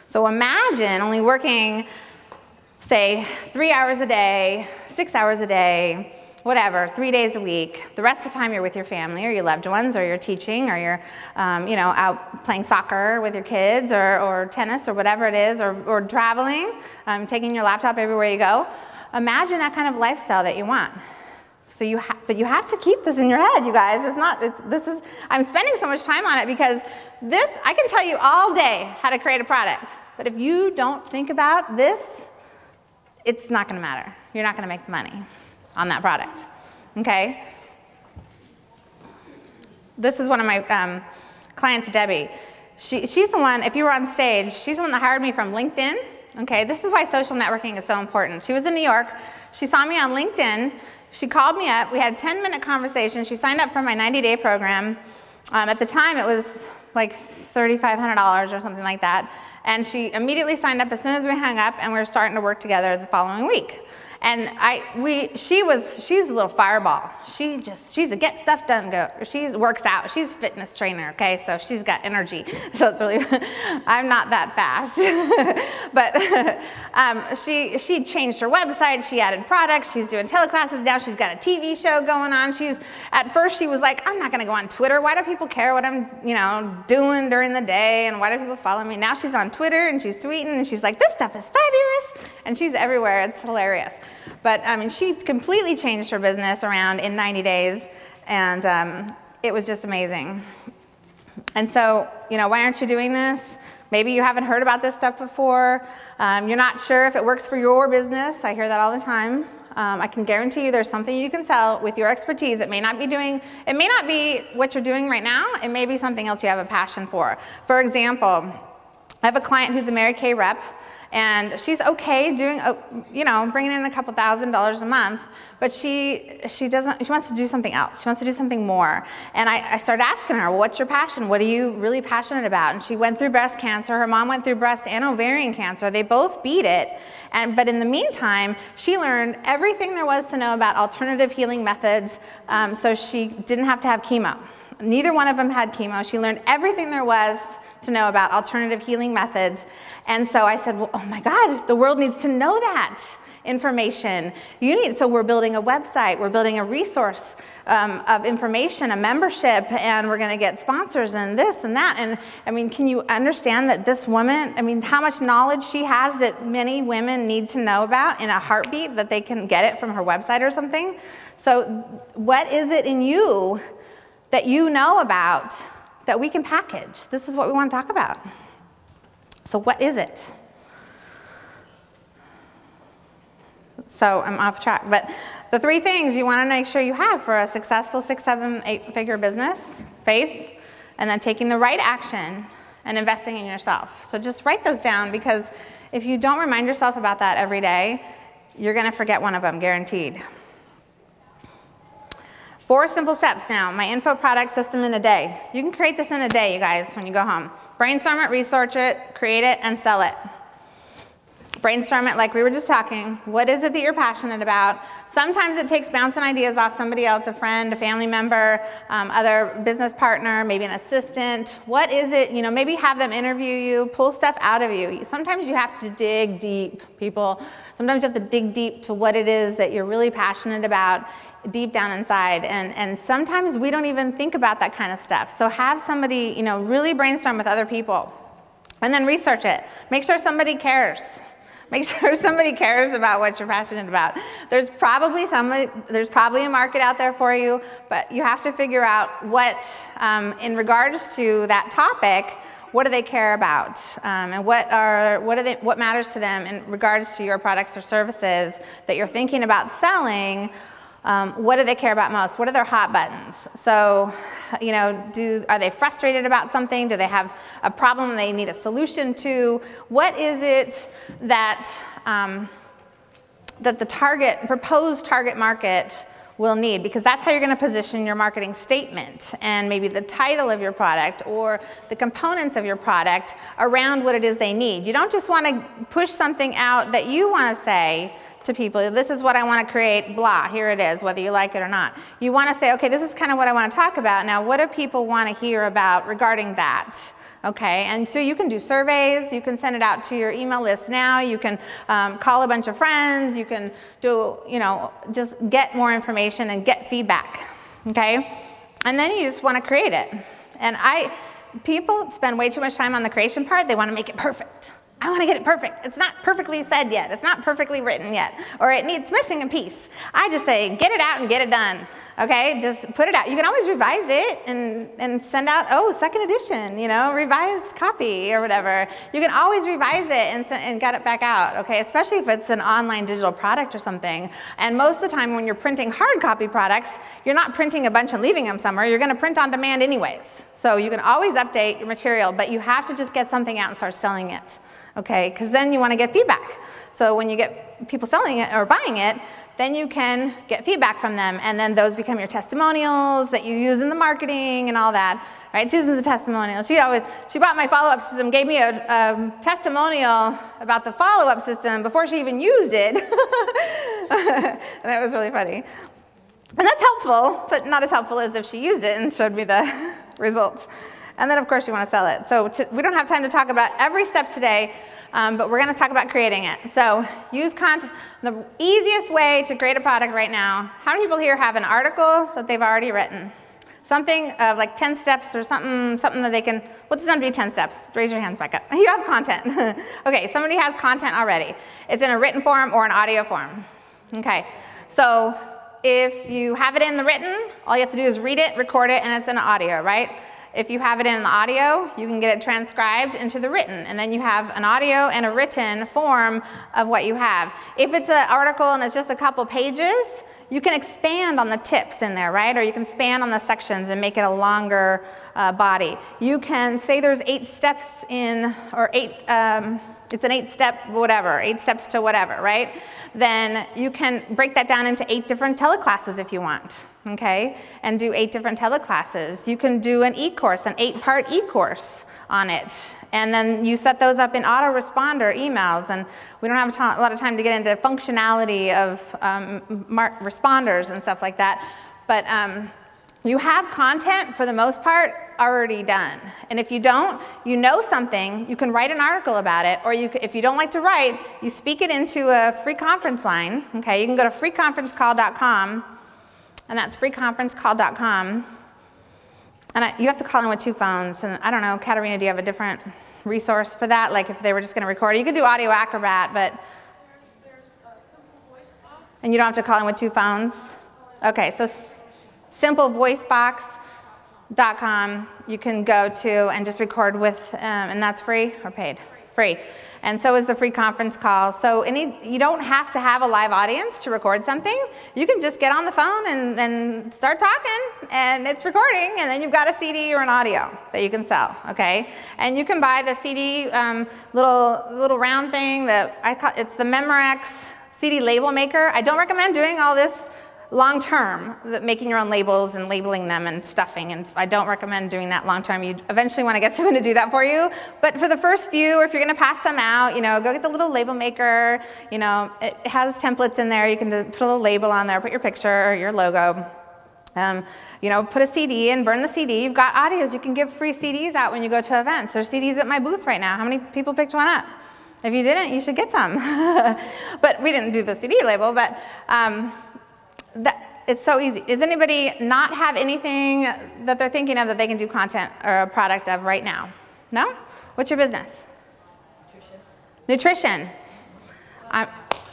So imagine only working, say, 3 hours a day, 6 hours a day, whatever, 3 days a week. The rest of the time you're with your family or your loved ones, or you're teaching, or you're you know, out playing soccer with your kids, or tennis, or whatever it is, or traveling, taking your laptop everywhere you go. Imagine that kind of lifestyle that you want. So but you have to keep this in your head, you guys. I'm spending so much time on it because I can tell you all day how to create a product. But if you don't think about this, it's not gonna matter. You're not gonna make the money on that product, okay? This is one of my clients, Debbie. She's the one, if you were on stage, she's the one that hired me from LinkedIn, okay? This is why social networking is so important. She was in New York. She saw me on LinkedIn. She called me up. We had a 10-minute conversation. She signed up for my 90-day program. At the time, it was like $3,500 or something like that. And she immediately signed up as soon as we hung up, and we were starting to work together the following week. And she's a little fireball. She's a get stuff done go. She works out. She's a fitness trainer, okay? So she's got energy. So it's really, I'm not that fast. But she changed her website. She added products. She's doing teleclasses now. She's got a TV show going on. At first she was like, I'm not gonna go on Twitter. Why do people care what I'm, doing during the day? And why do people follow me? Now she's on Twitter and she's tweeting and she's like, this stuff is fabulous. And she's everywhere. It's hilarious. But I mean, she completely changed her business around in 90 days, and it was just amazing. And so, why aren't you doing this? Maybe you haven't heard about this stuff before. You're not sure if it works for your business. I hear that all the time. I can guarantee you there's something you can sell with your expertise. It may not be what you're doing right now. It may be something else you have a passion for. For example, I have a client who's a Mary Kay rep. And she's okay doing, bringing in a couple $1,000s a month, but she wants to do something else. She wants to do something more. And I started asking her, well, what's your passion? What are you really passionate about? And she went through breast cancer. Her mom went through breast and ovarian cancer. They both beat it. But in the meantime, she learned everything there was to know about alternative healing methods, so she didn't have to have chemo. Neither one of them had chemo. She learned everything there was to know about alternative healing methods. And so I said, well, oh my God, the world needs to know that information. So we're building a website, we're building a resource of information, a membership, and we're gonna get sponsors and this and that. And I mean, can you understand that this woman, how much knowledge she has that many women need to know about in a heartbeat, that they can get it from her website or something? So what is it in you that you know about that we can package? This is what we want to talk about. So what is it? So I'm off track, but the 3 things you want to make sure you have for a successful 6, 7, 8-figure business: faith, and then taking the right action and investing in yourself. So just write those down, because if you don't remind yourself about that every day, you're going to forget one of them, guaranteed. 4 simple steps now. My info product system in a day. You can create this in a day, you guys, when you go home. Brainstorm it, research it, create it, and sell it. Brainstorm it like we were just talking. What is it that you're passionate about? Sometimes it takes bouncing ideas off somebody else, a friend, a family member, other business partner, maybe an assistant. What is it? Maybe have them interview you, pull stuff out of you. Sometimes you have to dig deep, people. Sometimes you have to dig deep to what it is that you're really passionate about deep down inside, and sometimes we don't even think about that kind of stuff. So have somebody, really brainstorm with other people, and then research it. Make sure somebody cares. Make sure somebody cares about what you're passionate about. There's probably a market out there for you, but you have to figure out what, in regards to that topic, what do they care about, and what matters to them in regards to your products or services that you're thinking about selling. What do they care about most? What are their hot buttons? So, are they frustrated about something? Do they have a problem they need a solution to? What is it that, that the proposed target market will need? Because that's how you're going to position your marketing statement, and maybe the title of your product or the components of your product around what it is they need. You don't just want to push something out that you want to say to people, this is what I want to create, blah, here it is, whether you like it or not. You want to say, okay, this is kind of what I want to talk about. Now, what do people want to hear about regarding that? Okay, and so you can do surveys, you can send it out to your email list now, you can call a bunch of friends, you can do, just get more information and get feedback, okay? And then you just want to create it. And people spend way too much time on the creation part. They want to make it perfect. I want to get it perfect. It's not perfectly said yet. It's not perfectly written yet. Or it's missing a piece. I just say, get it out and get it done. Okay, just put it out. You can always revise it and send out, oh, second edition, you know, revised copy or whatever. You can always revise it and get it back out, okay, especially if it's an online digital product or something. And most of the time when you're printing hard copy products, you're not printing a bunch and leaving them somewhere. You're going to print on demand anyways. So you can always update your material, but you have to just get something out and start selling it, okay, because then you want to get feedback. So when you get people selling it or buying it, then you can get feedback from them, and then those become your testimonials that you use in the marketing and all that. Right? Susan's a testimonial. She bought my follow-up system, gave me a testimonial about the follow-up system before she even used it. And it was really funny. And that's helpful, but not as helpful as if she used it and showed me the results. And then, of course, you want to sell it. So we don't have time to talk about every step today, but we're going to talk about creating it. So use content. The easiest way to create a product right now, how many people here have an article that they've already written? Something of like 10 steps or something that they can, what does that be 10 steps? Raise your hands back up. You have content. Okay, somebody has content already. It's in a written form or an audio form. Okay, so if you have it in the written, all you have to do is read it, record it, and it's in audio, right? If you have it in the audio, you can get it transcribed into the written, and then you have an audio and a written form of what you have. If it's an article and it's just a couple pages, you can expand on the tips in there, right? Or you can expand on the sections and make it a longer body. You can say there's 8 steps in, or it's an 8-step whatever, 8 steps to whatever, right? Then you can break that down into 8 different teleclasses if you want, okay? And do 8 different teleclasses. You can do an e-course, an 8-part e-course on it. And then you set those up in autoresponder emails. And we don't have a lot of time to get into functionality of responders and stuff like that. But you have content, for the most part, already done. And if you don't, you know something, you can write an article about it, or if you don't like to write, you speak it into a free conference line. Okay, you can go to freeconferencecall.com, and that's freeconferencecall.com. And you have to call in with 2 phones. And I don't know, Katrina, do you have a different resource for that? Like if they were just going to record it, you could do Audio Acrobat, but there's a simple voice box. And you don't have to call in with 2 phones. Okay, so simplevoicebox.com you can go to and just record with, and that's free or paid? Free. And so is the free conference call. So you don't have to have a live audience to record something. You can just get on the phone and start talking, and it's recording, and then you've got a CD or an audio that you can sell, okay? And you can buy the CD little round thing that it's the Memorex CD label maker. I don't recommend doing all this long term, making your own labels and labeling them and stuffing, and I don't recommend doing that long term. You eventually want to get someone to do that for you, but for the first few, or if you're going to pass them out, you know, go get the little label maker. You know, it has templates in there. You can put a little label on there, put your picture or your logo. You know, put a CD in, burn the CD. You've got audios. You can give free CDs out when you go to events. There's CDs at my booth right now. How many people picked one up? If you didn't, you should get some. But we didn't do the CD label, but it's so easy. Does anybody not have anything that they're thinking of that they can do content or a product of right now? No? What's your business? Nutrition.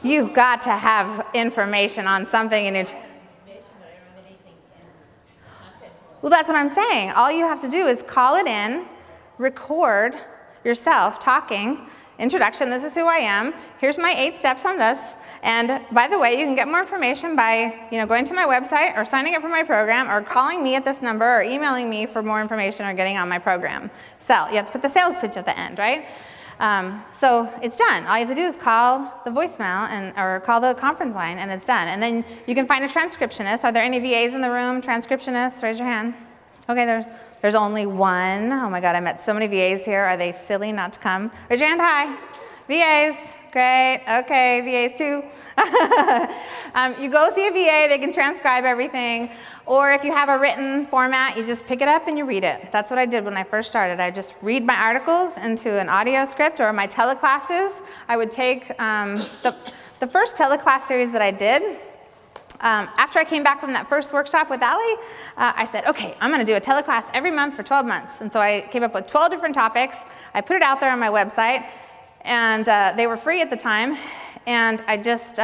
You've got to have information on something in nutrition. Well, that's what I'm saying. All you have to do is call it in, record yourself talking, introduction, this is who I am, here's my 8 steps on this. And by the way, you can get more information by going to my website or signing up for my program or calling me at this number or emailing me for more information or getting on my program. So you have to put the sales pitch at the end, right? So it's done. All you have to do is call the voicemail or call the conference line, and it's done. And then you can find a transcriptionist. Are there any VAs in the room? Transcriptionists? Raise your hand. Okay, there's only one. Oh my God, I met so many VAs here. Are they silly not to come? Raise your hand high. VAs. Great. Okay, VAs too. You go see a VA, they can transcribe everything. Or if you have a written format, you just pick it up and you read it. That's what I did when I first started. I just read my articles into an audio script, or my teleclasses. I would take the first teleclass series that I did. After I came back from that first workshop with Ali, I said, okay, I'm going to do a teleclass every month for 12 months. And so I came up with 12 different topics. I put it out there on my website. And they were free at the time, and I just,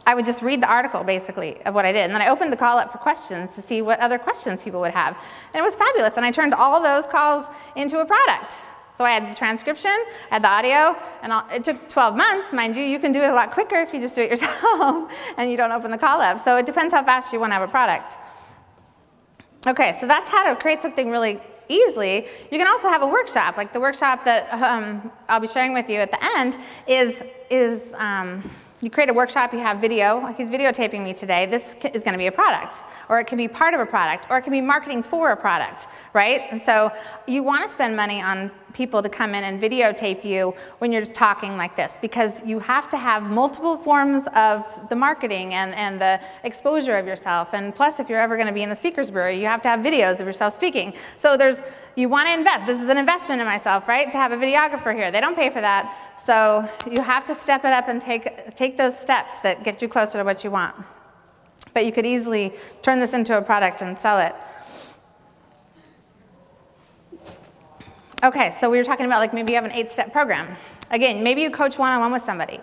I would just read the article, basically, of what I did. And then I opened the call up for questions to see what other questions people would have. And it was fabulous. And I turned all those calls into a product. So I had the transcription, I had the audio, and it took 12 months. Mind you, you can do it a lot quicker if you just do it yourself and you don't open the call up. So it depends how fast you want to have a product. Okay, so that's how to create something really easily. You can also have a workshop, like the workshop that I'll be sharing with you at the end is you create a workshop, you have video. He's videotaping me today. This is going to be a product, or it can be part of a product, or it can be marketing for a product, right? And so you want to spend money on people to come in and videotape you when you're talking like this, because you have to have multiple forms of the marketing and the exposure of yourself. And plus, if you're ever going to be in the speaker's bureau, you have to have videos of yourself speaking. So you want to invest. This is an investment in myself, right? To have a videographer here. They don't pay for that. So you have to step it up and take those steps that get you closer to what you want. But you could easily turn this into a product and sell it. Okay, so we were talking about like maybe you have an 8-step program. Again, maybe you coach one-on-one with somebody.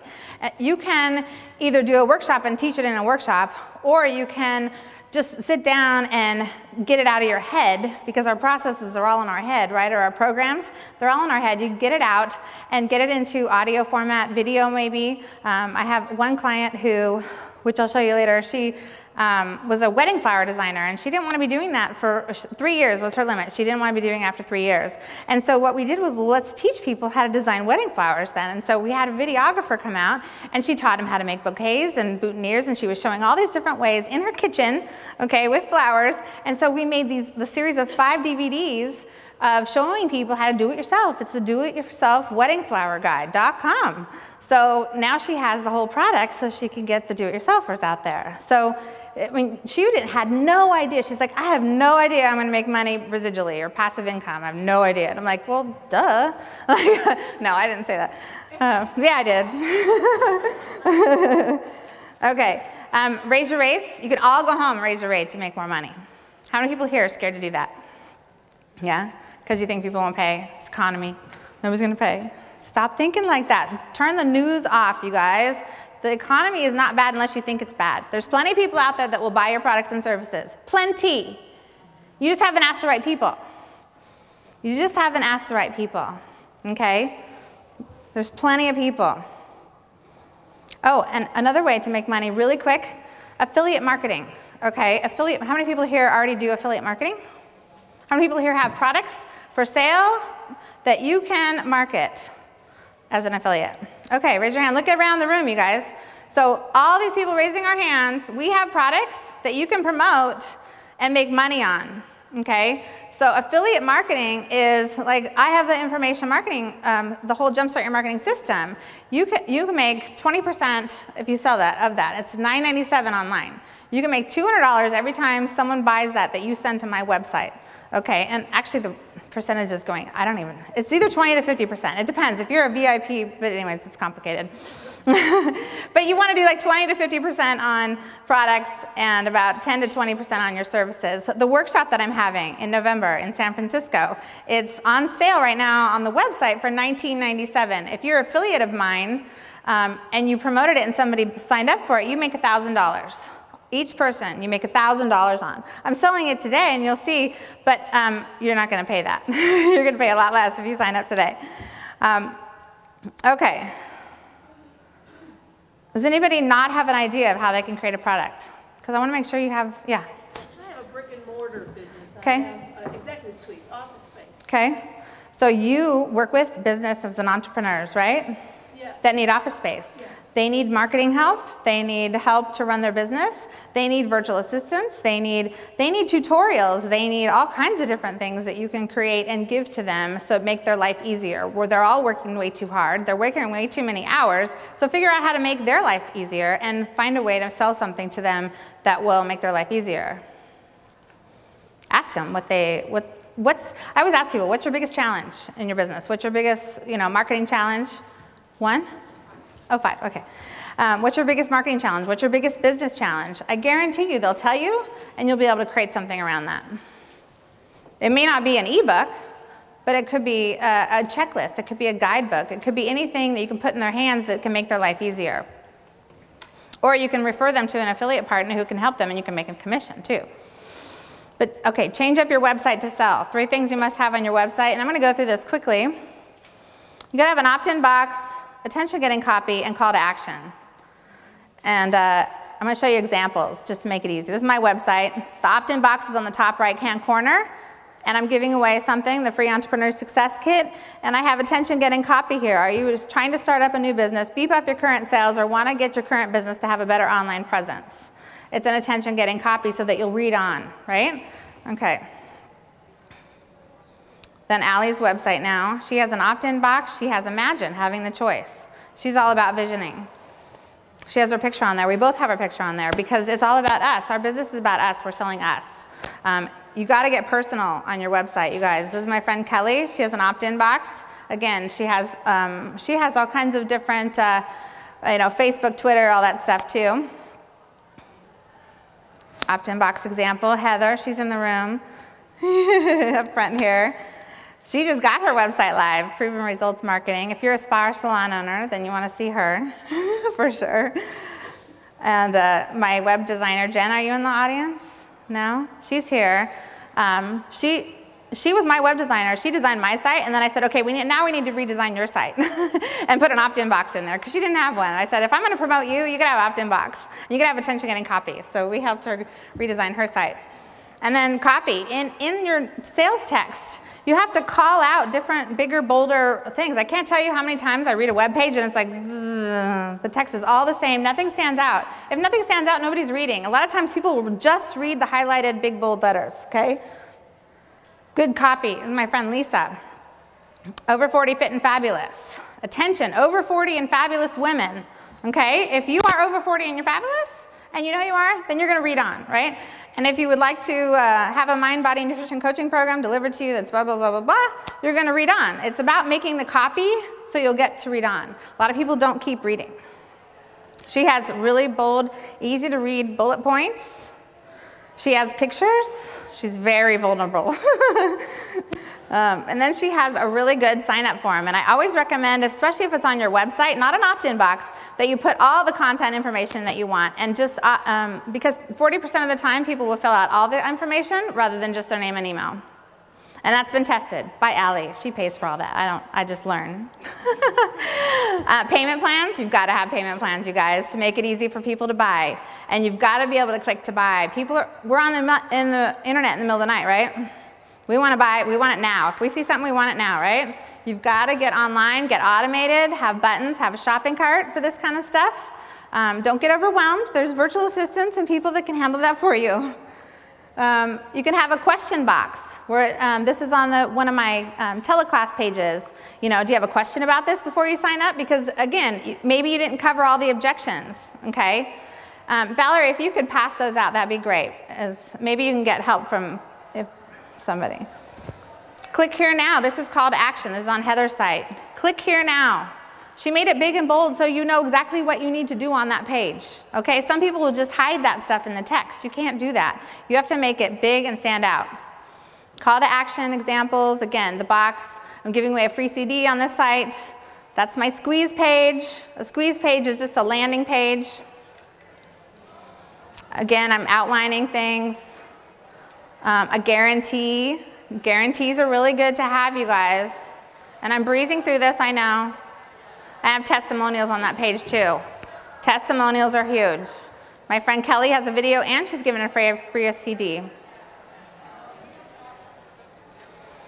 You can either do a workshop and teach it in a workshop, or you can just sit down and get it out of your head, because our processes are all in our head, right? Or our programs, they're all in our head. You get it out and get it into audio format, video maybe. I have one client who, which I'll show you later, she was a wedding flower designer, and she didn't want to be doing that for 3 years was her limit. She didn't want to be doing it after 3 years. And so what we did was, well, let's teach people how to design wedding flowers then. And so we had a videographer come out, and she taught him how to make bouquets and boutonnieres, and she was showing all these different ways in her kitchen, okay, with flowers. And so we made the series of 5 DVDs of showing people how to do it yourself. It's the do-it-yourself weddingflowerguide.com. So now she has the whole product so she can get the do-it-yourselfers out there. So I mean, she had no idea. She's like, I have no idea I'm going to make money residually or passive income. I have no idea. And I'm like, well, duh. No, I didn't say that. Yeah, I did. Okay, raise your rates. You can all go home and raise your rates to make more money. How many people here are scared to do that? Yeah? Because you think people won't pay. It's economy. Nobody's going to pay. Stop thinking like that. Turn the news off, you guys. The economy is not bad unless you think it's bad. There's plenty of people out there that will buy your products and services. Plenty. You just haven't asked the right people. You just haven't asked the right people. Okay? There's plenty of people. Oh, and another way to make money really quick, affiliate marketing. Okay? Affiliate. How many people here already do affiliate marketing? How many people here have products for sale that you can market as an affiliate? Okay, raise your hand. Look around the room, you guys. So all these people raising our hands, we have products that you can promote and make money on, okay? So affiliate marketing is like, I have the information marketing, the whole Jumpstart Your Marketing system. You can make 20% if you sell that, of that. It's $9.97 online. You can make $200 every time someone buys that you send to my website. Okay, and actually the percentage is going, it's either 20 to 50%. It depends. If you're a VIP, but anyways, it's complicated. But you want to do like 20 to 50% on products and about 10 to 20% on your services. The workshop that I'm having in November in San Francisco, it's on sale right now on the website for $19.97. If you're an affiliate of mine and you promoted it and somebody signed up for it, you make $1,000. Each person, you make $1,000 on. I'm selling it today, and you'll see, but you're not going to pay that. You're going to pay a lot less if you sign up today. Okay. Does anybody not have an idea of how they can create a product? Because I want to make sure you have, yeah. I have a brick and mortar business. Okay. I have executive suites, office space. Okay. So you work with businesses and entrepreneurs, right? Yeah. That need office space. Yes. They need marketing help. They need help to run their business. They need virtual assistants. They need tutorials. They need all kinds of different things that you can create and give to them so make their life easier. Where they're all working way too hard. They're working way too many hours. So figure out how to make their life easier and find a way to sell something to them that will make their life easier. Ask them I always ask people, what's your biggest challenge in your business? What's your biggest, marketing challenge? 1? Oh, 5, okay. What's your biggest marketing challenge? What's your biggest business challenge? I guarantee you they'll tell you, and you'll be able to create something around that. It may not be an ebook, but it could be a checklist. It could be a guidebook. It could be anything that you can put in their hands that can make their life easier. Or you can refer them to an affiliate partner who can help them, and you can make a commission too. But okay, change up your website to sell. 3 things you must have on your website, and I'm going to go through this quickly. You got to have an opt-in box, attention-getting copy, and call to action. And I'm going to show you examples just to make it easy. This is my website. The opt-in box is on the top right-hand corner, and I'm giving away something, the free Entrepreneur Success Kit, and I have attention-getting copy here. Are you just trying to start up a new business, beef up your current sales, or want to get your current business to have a better online presence? It's an attention-getting copy so that you'll read on, right? Okay. Then Allie's website now. She has an opt-in box. She has Imagine, having the choice. She's all about visioning. She has her picture on there. We both have our picture on there because it's all about us. Our business is about us. We're selling us. You got to get personal on your website, you guys. This is my friend Kelly. She has an opt-in box. Again, she has all kinds of different, Facebook, Twitter, all that stuff too. Opt-in box example. Heather, she's in the room up front here. She just got her website live, Proven Results Marketing. If you're a spa or salon owner, then you want to see her for sure. And my web designer, Jen, are you in the audience? No? She's here. She was my web designer. She designed my site, and then I said, okay, now we need to redesign your site and put an opt-in box in there because she didn't have one. I said, if I'm going to promote you, you got to have opt-in box. And you got to have attention-getting copy. So we helped her redesign her site. And then copy. In your sales text, you have to call out different, bigger, bolder things. I can't tell you how many times I read a web page and it's like, the text is all the same. Nothing stands out. If nothing stands out, nobody's reading. A lot of times people will just read the highlighted big, bold letters, okay? Good copy. This is my friend Lisa. Over 40, fit and fabulous. Attention, over 40 and fabulous women, okay? If you are over 40 and you're fabulous, and you know you are, then you're going to read on, right? And if you would like to have a mind, body, nutrition coaching program delivered to you that's blah, blah, blah, blah, blah, you're going to read on. It's about making the copy so you'll get to read on. A lot of people don't keep reading. She has really bold, easy to read bullet points. She has pictures. She's very vulnerable. And then she has a really good sign-up form. And I always recommend, especially if it's on your website, not an opt-in box, that you put all the content information that you want. And just because 40% of the time people will fill out all the information rather than just their name and email. And that's been tested by Allie. She pays for all that. I just learn. Payment plans, you've got to have payment plans, you guys, to make it easy for people to buy. And you've got to be able to click to buy. We're on the internet in the middle of the night, right? We want to buy, we want it now. If we see something, we want it now, right? You've got to get online, get automated, have buttons, have a shopping cart for this kind of stuff. Don't get overwhelmed. There's virtual assistants and people that can handle that for you. You can have a question box. Where, this is on one of my teleclass pages. You know, do you have a question about this before you sign up? Because again, maybe you didn't cover all the objections, okay? Valerie, if you could pass those out, that'd be great. Maybe you can get help from somebody. Click here now. This is call to action. This is on Heather's site. Click here now. She made it big and bold so you know exactly what you need to do on that page. Okay, some people will just hide that stuff in the text. You can't do that. You have to make it big and stand out. Call to action examples. Again, the box. I'm giving away a free CD on this site. That's my squeeze page. A squeeze page is just a landing page. Again, I'm outlining things. A guarantee. Guarantees are really good to have, you guys. And I'm breezing through this, I know. I have testimonials on that page too. Testimonials are huge. My friend Kelly has a video and she's given a free CD.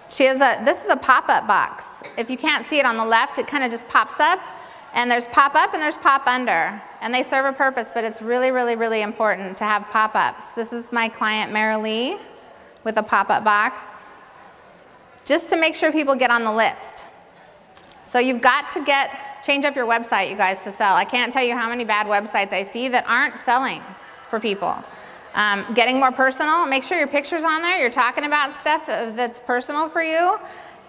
This is a pop-up box. If you can't see it on the left, it kind of just pops up. And there's pop-up and there's pop-under. And they serve a purpose, but it's really, really, really important to have pop-ups. This is my client, Marilee, with a pop-up box, just to make sure people get on the list. So you've got to change up your website, you guys, to sell. I can't tell you how many bad websites I see that aren't selling for people. Getting more personal, make sure your picture's on there, you're talking about stuff that's personal for you.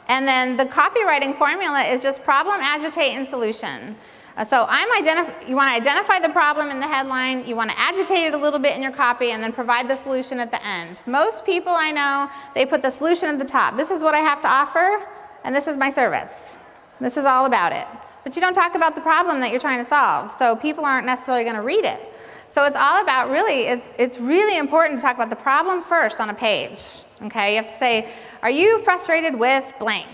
And then the copywriting formula is just problem, agitate, and solution. So you want to identify the problem in the headline, you want to agitate it a little bit in your copy, and then provide the solution at the end. Most people I know, they put the solution at the top. This is what I have to offer, and this is my service. This is all about it. But you don't talk about the problem that you're trying to solve, so people aren't necessarily going to read it. So it's all about really, it's really important to talk about the problem first on a page, okay? You have to say, are you frustrated with blank,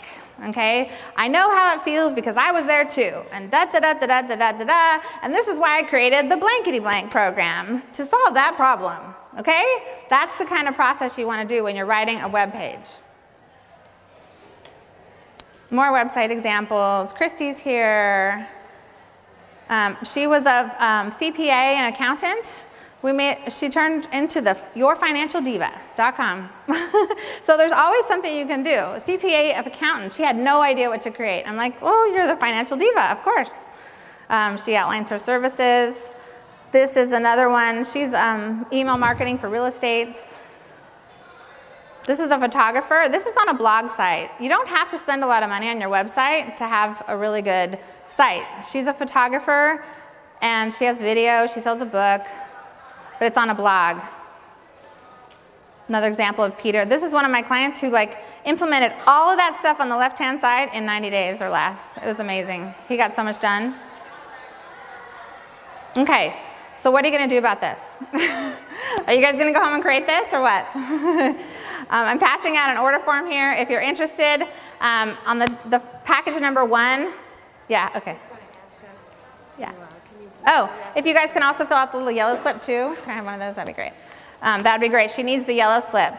okay? I know how it feels because I was there too, and da-da-da-da-da-da-da-da, and this is why I created the blankety blank program to solve that problem, okay? That's the kind of process you want to do when you're writing a web page. More website examples. Christy's here. She was a CPA and accountant. She turned into yourfinancialdiva.com. So there's always something you can do. A CPA of accountant, she had no idea what to create. I'm like, well, you're the financial diva, of course. She outlines her services. This is another one. She's email marketing for real estates. This is a photographer. This is on a blog site. You don't have to spend a lot of money on your website to have a really good site. She's a photographer, and she has video. She sells a book, but it's on a blog. Another example of Peter. This is one of my clients who implemented all of that stuff on the left-hand side in 90 days or less. It was amazing. He got so much done. Okay, so what are you going to do about this? Are you guys going to go home and create this or what? I'm passing out an order form here. If you're interested, on the package number 1. Yeah, okay. Yeah. Oh, if you guys can also fill out the little yellow slip too. Can I have one of those? That'd be great. That'd be great. She needs the yellow slip.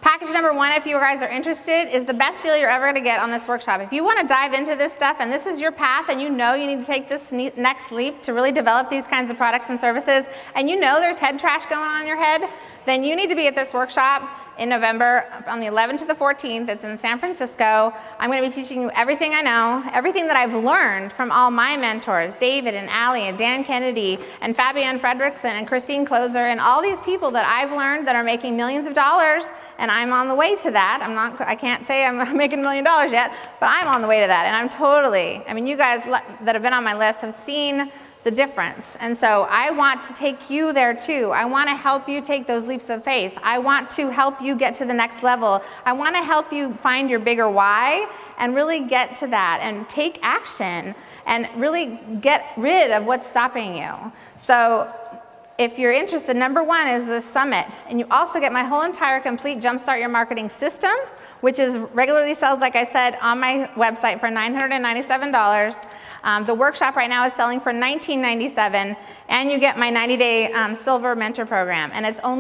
Package number 1, if you guys are interested, is the best deal you're ever going to get on this workshop. If you want to dive into this stuff and this is your path and you know you need to take this next leap to really develop these kinds of products and services, and you know there's head trash going on in your head, then you need to be at this workshop in November on the 11th to the 14th. It's in San Francisco. I'm going to be teaching you everything I know, everything that I've learned from all my mentors, David and Allie and Dan Kennedy and Fabienne Fredrickson and Christine Closer and all these people that I've learned that are making millions of dollars, and I'm on the way to that. I can't say I'm making $1 million yet, but I'm on the way to that, and I'm totally, I mean, you guys that have been on my list have seen the difference. And so I want to take you there too. I want to help you take those leaps of faith. I want to help you get to the next level. I want to help you find your bigger why and really get to that and take action and really get rid of what's stopping you. So if you're interested, number 1 is the summit. And you also get my whole entire complete Jumpstart Your Marketing system, which is regularly sells, like I said, on my website for $997. The workshop right now is selling for $1997, and you get my 90-day silver mentor program, and it's only